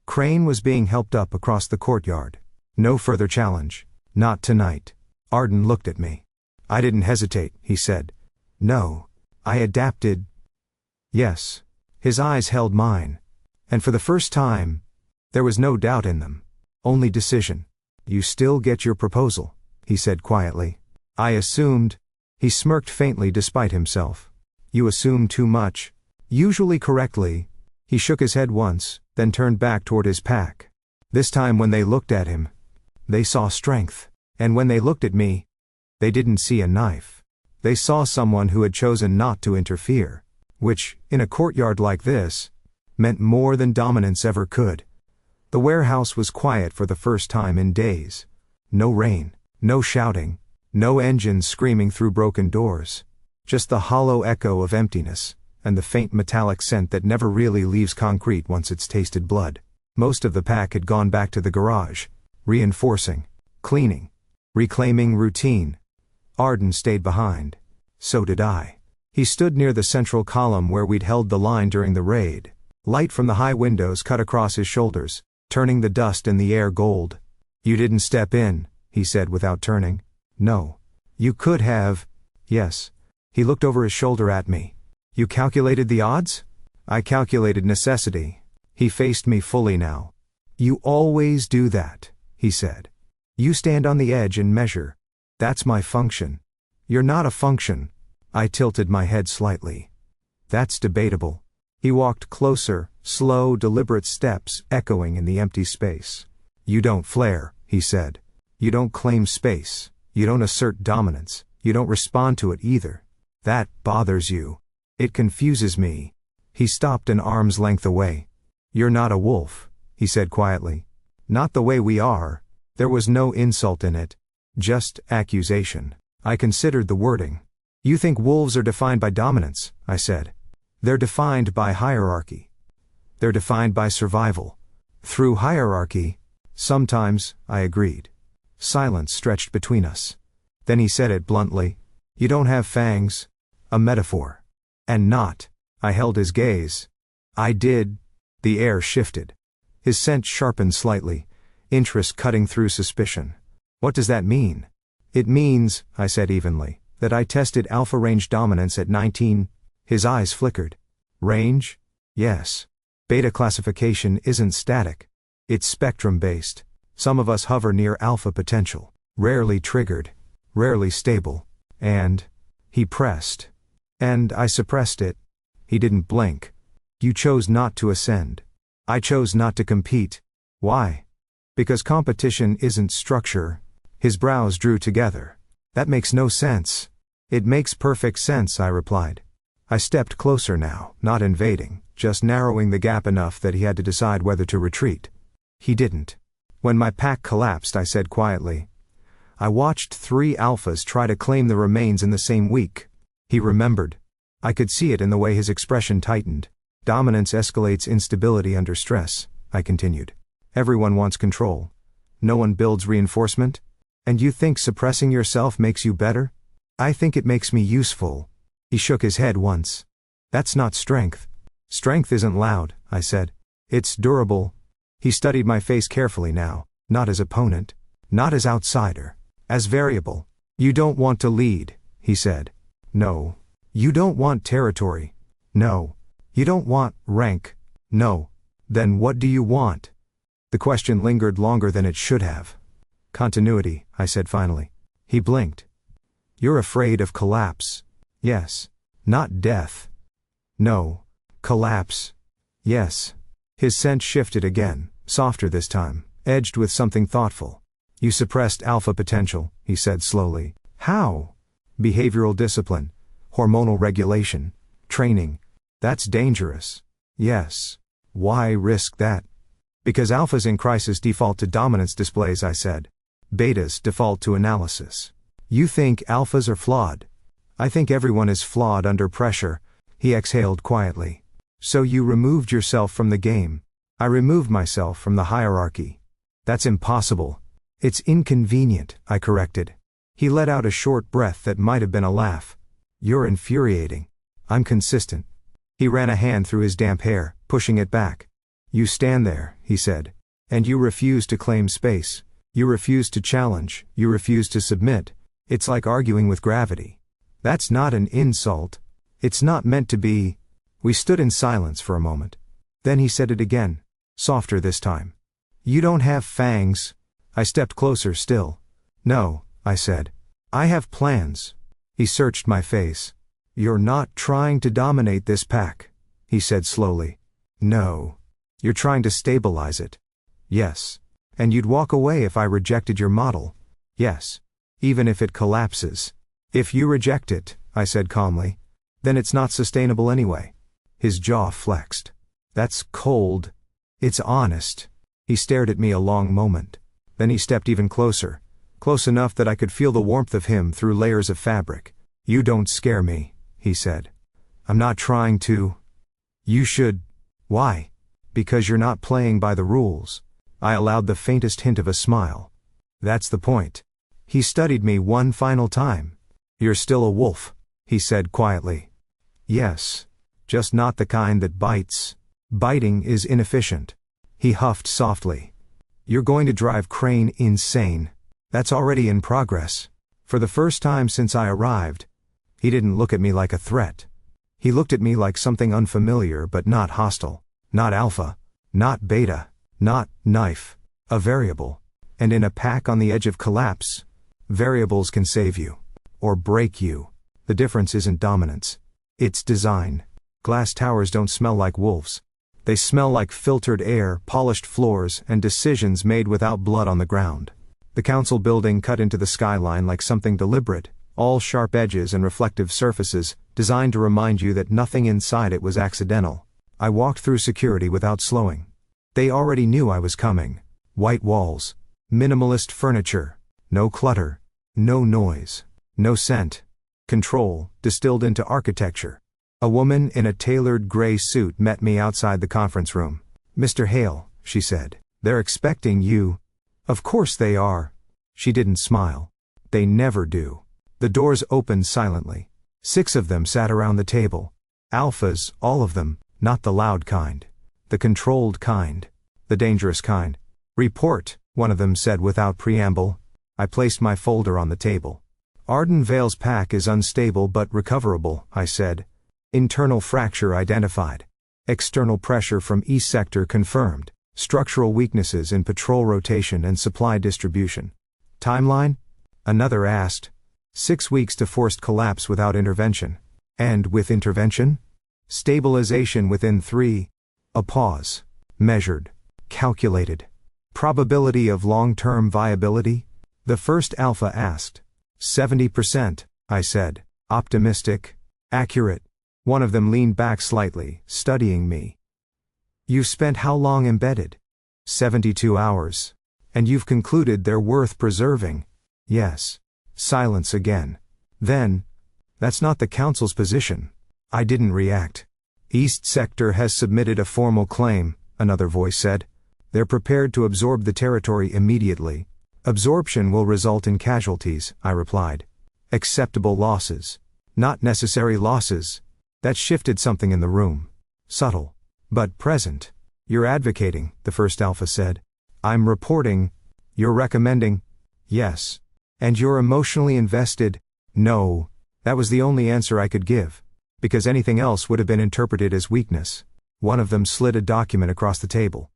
Crane was being helped up across the courtyard. No further challenge. Not tonight. Arden looked at me. "I didn't hesitate," he said. "No. I adapted." "Yes." His eyes held mine. And for the first time, there was no doubt in them. Only decision. "You still get your proposal," he said quietly. "I assumed." He smirked faintly despite himself. "You assume too much." Usually correctly. He shook his head once, then turned back toward his pack. This time when they looked at him, they saw strength. And when they looked at me, they didn't see a knife. They saw someone who had chosen not to interfere. Which, in a courtyard like this, meant more than dominance ever could. The warehouse was quiet for the first time in days. No rain, no shouting, no engines screaming through broken doors. Just the hollow echo of emptiness, and the faint metallic scent that never really leaves concrete once it's tasted blood. Most of the pack had gone back to the garage, reinforcing, cleaning, reclaiming routine. Arden stayed behind. So did I. He stood near the central column where we'd held the line during the raid. Light from the high windows cut across his shoulders, turning the dust in the air gold. "You didn't step in," he said without turning. "No. You could have." "Yes." He looked over his shoulder at me. "You calculated the odds?" "I calculated necessity." He faced me fully now. "You always do that," he said. "You stand on the edge and measure. That's my function. You're not a function." I tilted my head slightly. "That's debatable." He walked closer, slow, deliberate steps echoing in the empty space. "You don't flare," he said. You don't claim space. You don't assert dominance. You don't respond to it either. That bothers you. It confuses me. He stopped an arm's length away. You're not a wolf, he said quietly. Not the way we are. There was no insult in it. Just accusation. I considered the wording. You think wolves are defined by dominance, I said. They're defined by hierarchy. They're defined by survival. Through hierarchy. Sometimes, I agreed. Silence stretched between us. Then he said it bluntly. You don't have fangs. A metaphor. And not. I held his gaze. I did. The air shifted. His scent sharpened slightly, interest cutting through suspicion. What does that mean? It means, I said evenly, that I tested alpha range dominance at 19. His eyes flickered. Range? Yes. Beta classification isn't static. It's spectrum-based. Some of us hover near alpha potential, rarely triggered, rarely stable, and, he pressed. And I suppressed it. He didn't blink. You chose not to ascend. I chose not to compete. Why? Because competition isn't structure. His brows drew together. That makes no sense. It makes perfect sense, I replied. I stepped closer now, not invading, just narrowing the gap enough that he had to decide whether to retreat. He didn't. When my pack collapsed, I said quietly, I watched 3 alphas try to claim the remains in the same week. He remembered. I could see it in the way his expression tightened. Dominance escalates instability under stress, I continued. Everyone wants control. No one builds reinforcement. And you think suppressing yourself makes you better? I think it makes me useful. He shook his head once. That's not strength. Strength isn't loud, I said. It's durable. He studied my face carefully now, not as opponent, not as outsider, as variable. You don't want to lead, he said. No. You don't want territory. No. You don't want rank. No. Then what do you want? The question lingered longer than it should have. Continuity, I said finally. He blinked. You're afraid of collapse. Yes. Not death. No. Collapse. Yes. His scent shifted again, softer this time, edged with something thoughtful. You suppressed alpha potential, he said slowly. How? Behavioral discipline, hormonal regulation, training. That's dangerous. Yes. Why risk that? Because alphas in crisis default to dominance displays, I said. Betas default to analysis. You think alphas are flawed. I think everyone is flawed under pressure. He exhaled quietly. So you removed yourself from the game. I removed myself from the hierarchy. That's impossible. It's inconvenient, I corrected. He let out a short breath that might have been a laugh. You're infuriating. I'm consistent. He ran a hand through his damp hair, pushing it back. You stand there, he said. And you refuse to claim space. You refuse to challenge. You refuse to submit. It's like arguing with gravity. That's not an insult. It's not meant to be. We stood in silence for a moment. Then he said it again, softer this time. You don't have fangs. I stepped closer still. No, I said. I have plans. He searched my face. You're not trying to dominate this pack, he said slowly. No. You're trying to stabilize it. Yes. And you'd walk away if I rejected your model. Yes. Even if it collapses. If you reject it, I said calmly, then it's not sustainable anyway. His jaw flexed. That's cold. It's honest. He stared at me a long moment. Then he stepped even closer, close enough that I could feel the warmth of him through layers of fabric. You don't scare me, he said. I'm not trying to. You should. Why? Because you're not playing by the rules. I allowed the faintest hint of a smile. That's the point. He studied me one final time. You're still a wolf, he said quietly. Yes. Just not the kind that bites. Biting is inefficient. He huffed softly. You're going to drive Crane insane. That's already in progress. For the first time since I arrived. He didn't look at me like a threat. He looked at me like something unfamiliar but not hostile. Not alpha. Not beta. Not knife. A variable. And in a pack on the edge of collapse, variables can save you. Or break you. The difference isn't dominance. It's design. Glass towers don't smell like wolves. They smell like filtered air, polished floors, and decisions made without blood on the ground. The council building cut into the skyline like something deliberate, all sharp edges and reflective surfaces, designed to remind you that nothing inside it was accidental. I walked through security without slowing. They already knew I was coming. White walls, minimalist furniture, no clutter, no noise, no scent. Control, distilled into architecture. A woman in a tailored gray suit met me outside the conference room. "Mr. Hale," she said, "they're expecting you." "Of course they are." She didn't smile. "They never do." The doors opened silently. 6 of them sat around the table. Alphas, all of them, not the loud kind. The controlled kind. The dangerous kind. "Report," one of them said without preamble. I placed my folder on the table. "Arden Vale's pack is unstable but recoverable," I said. "Internal fracture identified. External pressure from East Sector confirmed. Structural weaknesses in patrol rotation and supply distribution." "Timeline?" another asked. 6 weeks to forced collapse without intervention. "And with intervention?" "Stabilization within 3. A pause. "Measured. Calculated. Probability of long-term viability?" the first alpha asked. 70%, I said. "Optimistic. Accurate." One of them leaned back slightly, studying me. "You've spent how long embedded?" 72 hours. "And you've concluded they're worth preserving?" "Yes." Silence again. Then, "That's not the council's position." I didn't react. "East Sector has submitted a formal claim," another voice said. "They're prepared to absorb the territory immediately." "Absorption will result in casualties," I replied. "Acceptable losses. Not necessary losses." That shifted something in the room. Subtle. But present. "You're advocating," the first alpha said. "I'm reporting." "You're recommending?" "Yes." "And you're emotionally invested?" "No." That was the only answer I could give. Because anything else would have been interpreted as weakness. One of them slid a document across the table.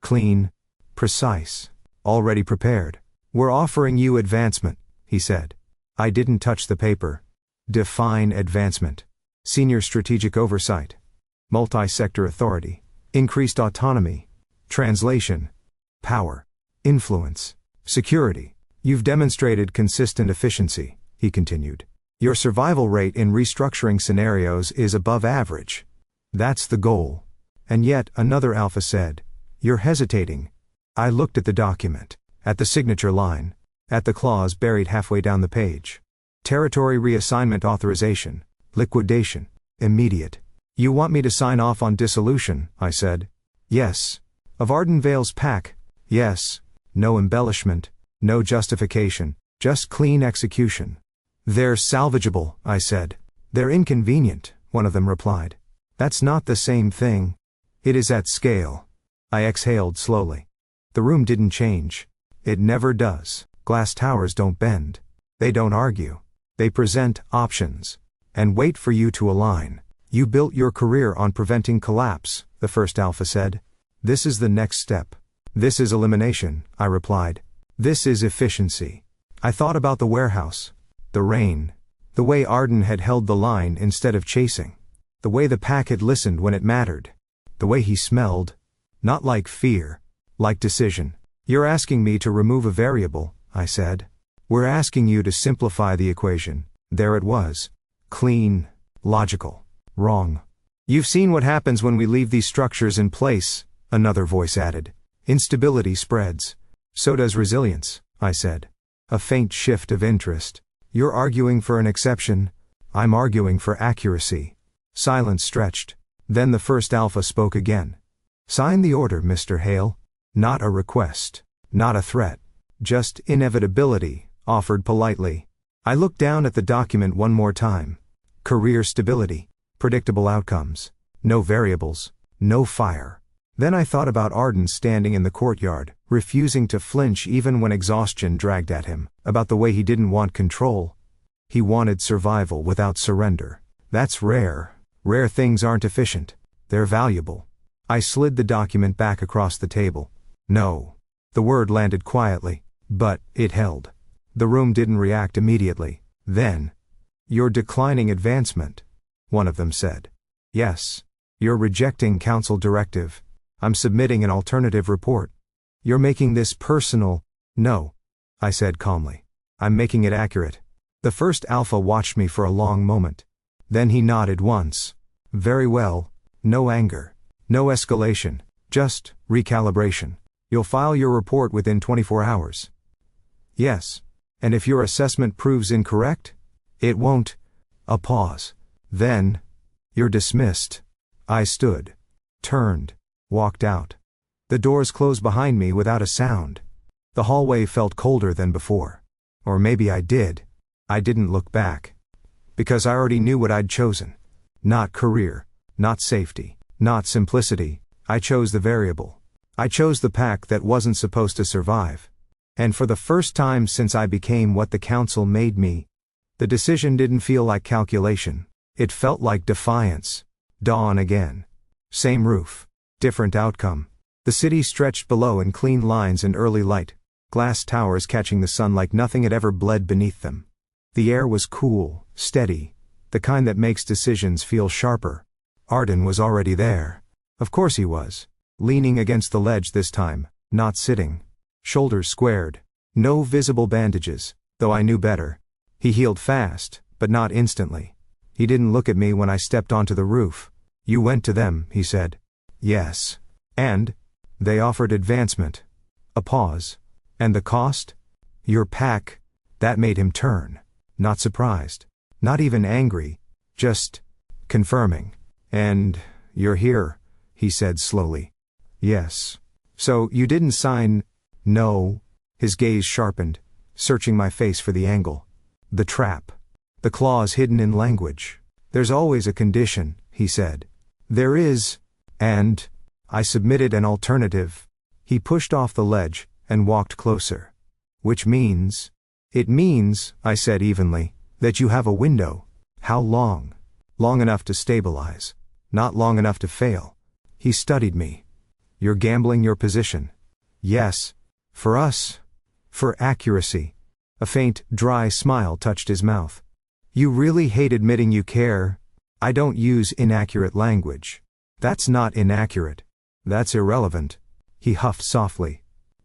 "Clean. Precise. Already prepared. We're offering you advancement," he said. I didn't touch the paper. "Define advancement." "Senior strategic oversight. Multi-sector authority. Increased autonomy. Translation. Power. Influence. Security. You've demonstrated consistent efficiency," he continued. "Your survival rate in restructuring scenarios is above average. That's the goal." And yet, another alpha said, "You're hesitating." I looked at the document. At the signature line. At the clause buried halfway down the page. "Territory reassignment authorization. Liquidation. Immediate." "You want me to sign off on dissolution?" I said. "Yes." "Of Arden Vale's pack?" "Yes." No embellishment. No justification. Just clean execution. "They're salvageable," I said. "They're inconvenient," one of them replied. "That's not the same thing." "It is at scale." I exhaled slowly. The room didn't change. It never does. Glass towers don't bend. They don't argue. They present options. And wait for you to align. "You built your career on preventing collapse," the first alpha said. "This is the next step." "This is elimination," I replied. "This is efficiency." I thought about the warehouse. The rain. The way Arden had held the line instead of chasing. The way the pack had listened when it mattered. The way he smelled. Not like fear. Like decision. "You're asking me to remove a variable," I said. "We're asking you to simplify the equation." There it was. Clean. Logical. Wrong. "You've seen what happens when we leave these structures in place," another voice added. "Instability spreads." "So does resilience," I said. A faint shift of interest. "You're arguing for an exception. I'm arguing for accuracy." Silence stretched. Then the first alpha spoke again. "Sign the order, Mr. Hale." Not a request. Not a threat. Just inevitability, offered politely. I looked down at the document one more time. Career stability. Predictable outcomes. No variables. No fire. Then I thought about Arden standing in the courtyard, refusing to flinch even when exhaustion dragged at him, about the way he didn't want control. He wanted survival without surrender. That's rare. Rare things aren't efficient. They're valuable. I slid the document back across the table. "No." The word landed quietly, but it held. The room didn't react immediately. Then, "You're declining advancement," one of them said. "Yes." "You're rejecting council directive." "I'm submitting an alternative report." "You're making this personal." "No." I said calmly. I'm making it accurate. The first alpha watched me for a long moment. Then he nodded once. Very well. No anger. No escalation. Just recalibration. You'll file your report within 24 hours. Yes. And if your assessment proves incorrect? It won't. A pause. Then, you're dismissed. I stood. Turned. Walked out. The doors closed behind me without a sound. The hallway felt colder than before. Or maybe I did. I didn't look back. Because I already knew what I'd chosen. Not career. Not safety. Not simplicity. I chose the variable. I chose the pack that wasn't supposed to survive. And for the first time since I became what the council made me, the decision didn't feel like calculation. It felt like defiance. Dawn again. Same roof. Different outcome. The city stretched below in clean lines and early light, glass towers catching the sun like nothing had ever bled beneath them. The air was cool, steady, the kind that makes decisions feel sharper. Arden was already there. Of course he was. Leaning against the ledge this time, not sitting. Shoulders squared. No visible bandages, though I knew better. He healed fast, but not instantly. He didn't look at me when I stepped onto the roof. You went to them, he said. Yes. And? They offered advancement. A pause. And the cost? Your pack. That made him turn. Not surprised. Not even angry. Just confirming. And you're here, he said slowly. Yes. So you didn't sign? No. His gaze sharpened, searching my face for the angle. The trap. The clause hidden in language. There's always a condition, he said. There is. And I submitted an alternative. He pushed off the ledge and walked closer. Which means? It means, I said evenly, that you have a window. How long? Long enough to stabilize. Not long enough to fail. He studied me. You're gambling your position. Yes. For us. For accuracy. A faint, dry smile touched his mouth. You really hate admitting you care. I don't use inaccurate language. That's not inaccurate. That's irrelevant. He huffed softly.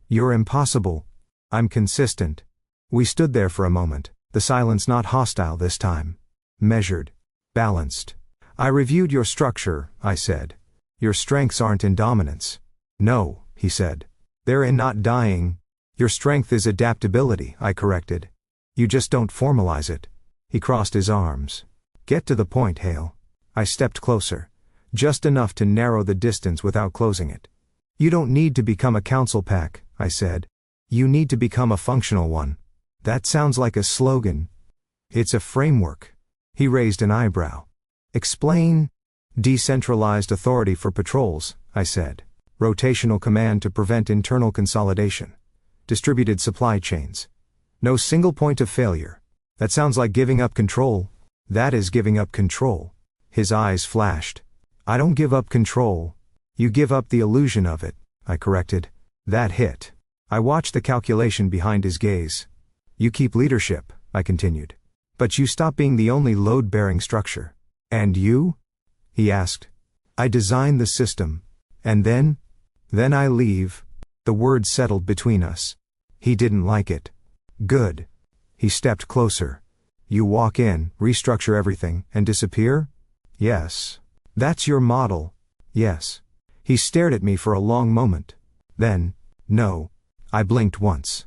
You're impossible. I'm consistent. We stood there for a moment, the silence not hostile this time. Measured. Balanced. I reviewed your structure, I said. Your strengths aren't in dominance. No, he said. They're in not dying. Your strength is adaptability, I corrected. You just don't formalize it. He crossed his arms. Get to the point, Hale. I stepped closer. Just enough to narrow the distance without closing it. You don't need to become a council pack, I said. You need to become a functional one. That sounds like a slogan. It's a framework. He raised an eyebrow. Explain. Decentralized authority for patrols, I said. Rotational command to prevent internal consolidation. Distributed supply chains. No single point of failure. That sounds like giving up control. That is giving up control. His eyes flashed. I don't give up control. You give up the illusion of it, I corrected. That hit. I watched the calculation behind his gaze. You keep leadership, I continued. But you stop being the only load-bearing structure. And you? He asked. I design the system. And then? Then I leave. The words settled between us. He didn't like it. Good. He stepped closer. You walk in, restructure everything, and disappear? Yes. That's your model. Yes. He stared at me for a long moment. Then, no. I blinked once.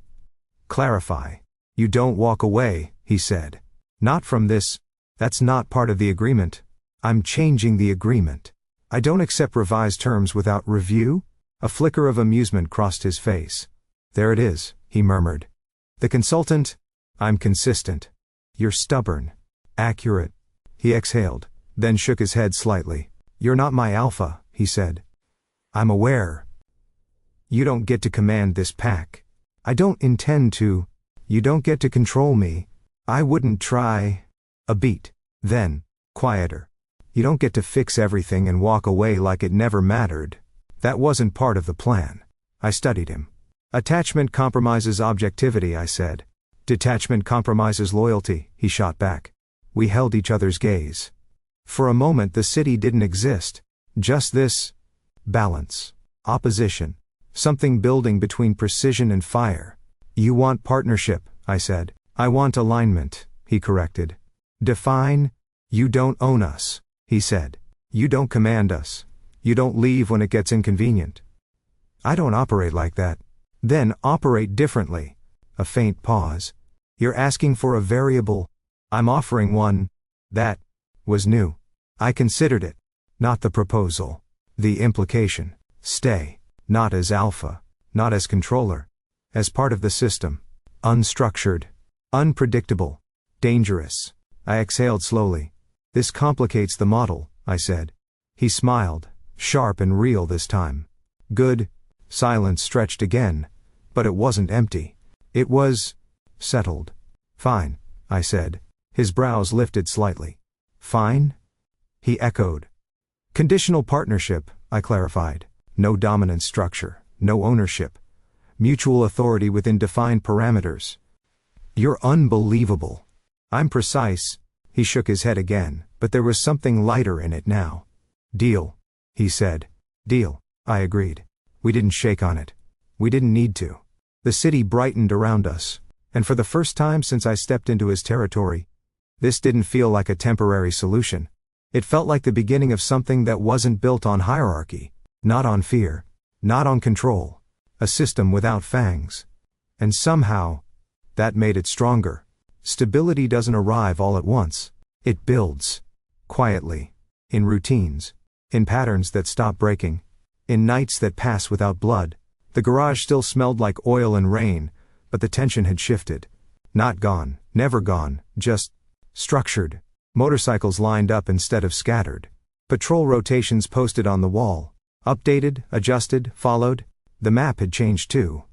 Clarify. You don't walk away, he said. Not from this. That's not part of the agreement. I'm changing the agreement. I don't accept revised terms without review. A flicker of amusement crossed his face. There it is, he murmured. The consultant? I'm consistent. You're stubborn. Accurate. He exhaled, then shook his head slightly. You're not my alpha, he said. I'm aware. You don't get to command this pack. I don't intend to. You don't get to control me. I wouldn't try. A beat. Then, quieter. You don't get to fix everything and walk away like it never mattered. That wasn't part of the plan. I studied him. Attachment compromises objectivity, I said. Detachment compromises loyalty, he shot back. We held each other's gaze. For a moment the city didn't exist. Just this balance. Opposition. Something building between precision and fire. You want partnership, I said. I want alignment, he corrected. Define. You don't own us, he said. You don't command us. You don't leave when it gets inconvenient. I don't operate like that. Then operate differently. A faint pause. You're asking for a variable. I'm offering one. That was new. I considered it. Not the proposal. The implication. Stay. Not as alpha. Not as controller. As part of the system. Unstructured. Unpredictable. Dangerous. I exhaled slowly. This complicates the model, I said. He smiled, sharp and real this time. Good. Silence stretched again, but it wasn't empty. It was settled. Fine, I said. His brows lifted slightly. Fine? He echoed. Conditional partnership, I clarified. No dominant structure, no ownership. Mutual authority within defined parameters. You're unbelievable. I'm precise. He shook his head again, but there was something lighter in it now. Deal, he said. Deal, I agreed. We didn't shake on it. We didn't need to. The city brightened around us, and for the first time since I stepped into his territory, this didn't feel like a temporary solution. It felt like the beginning of something that wasn't built on hierarchy, not on fear, not on control, a system without fangs. And somehow, that made it stronger. Stability doesn't arrive all at once. It builds. Quietly. In routines. In patterns that stop breaking. In nights that pass without blood. The garage still smelled like oil and rain, but the tension had shifted. Not gone, never gone, just structured. Motorcycles lined up instead of scattered. Patrol rotations posted on the wall. Updated, adjusted, followed. The map had changed too.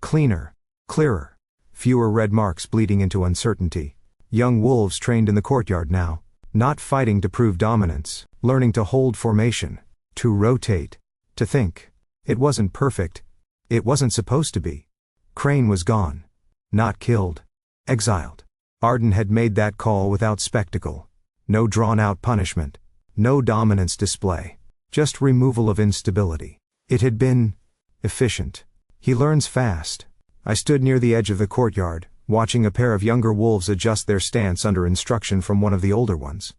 Cleaner. Clearer. Fewer red marks bleeding into uncertainty. Young wolves trained in the courtyard now. Not fighting to prove dominance. Learning to hold formation. To rotate. To think. It wasn't perfect. It wasn't supposed to be. Crane was gone. Not killed. Exiled. Arden had made that call without spectacle. No drawn-out punishment. No dominance display. Just removal of instability. It had been efficient. He learns fast. I stood near the edge of the courtyard, watching a pair of younger wolves adjust their stance under instruction from one of the older ones.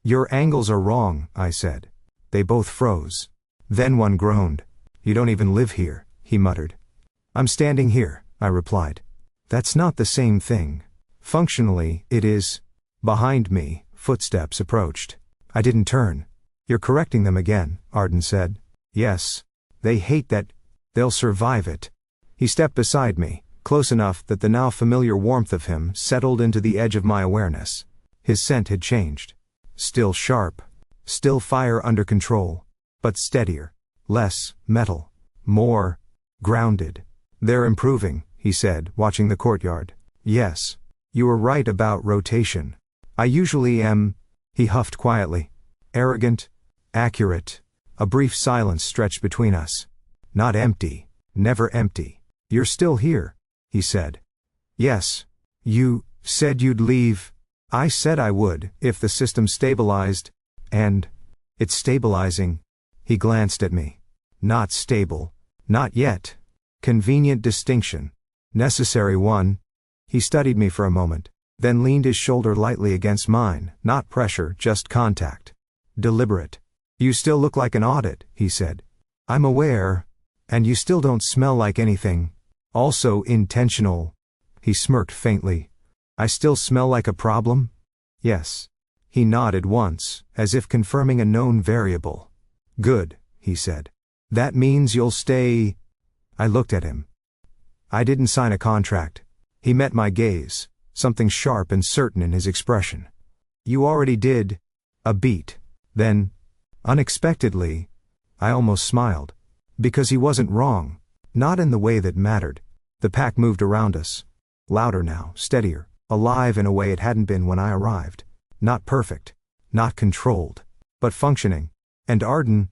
Your angles are wrong, I said. They both froze. Then one groaned. You don't even live here, he muttered. I'm standing here, I replied. That's not the same thing. Functionally, it is. Behind me, footsteps approached. I didn't turn. You're correcting them again, Arden said. Yes. They hate that. They'll survive it. He stepped beside me, close enough that the now familiar warmth of him settled into the edge of my awareness. His scent had changed. Still sharp. Still fire under control. But steadier. Less metal. More grounded. They're improving, he said, watching the courtyard. Yes. You were right about rotation. I usually am, he huffed quietly. Arrogant. Accurate. A brief silence stretched between us. Not empty. Never empty. You're still here, he said. Yes. You said you'd leave. I said I would, if the system stabilized. And it's stabilizing. He glanced at me. Not stable. Not yet. Convenient distinction. Necessary one. He studied me for a moment, then leaned his shoulder lightly against mine, not pressure, just contact. Deliberate. You still look like an audit, he said. I'm aware. And you still don't smell like anything. Also intentional. He smirked faintly. I still smell like a problem? Yes. He nodded once, as if confirming a known variable. Good, he said. That means you'll stay. I looked at him. I didn't sign a contract. He met my gaze, something sharp and certain in his expression. You already did. A beat. Then, unexpectedly, I almost smiled. Because he wasn't wrong. Not in the way that mattered. The pack moved around us. Louder now, steadier, alive in a way it hadn't been when I arrived. Not perfect. Not controlled. But functioning. And Arden,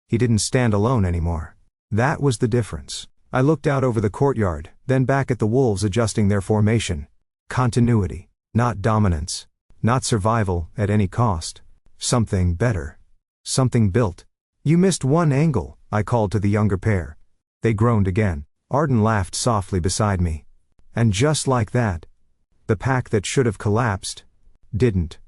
he didn't stand alone anymore. That was the difference. I looked out over the courtyard, then back at the wolves adjusting their formation. Continuity. Not dominance. Not survival at any cost. Something better. Something built. You missed one angle, I called to the younger pair. They groaned again. Arden laughed softly beside me. And just like that, the pack that should have collapsed, didn't.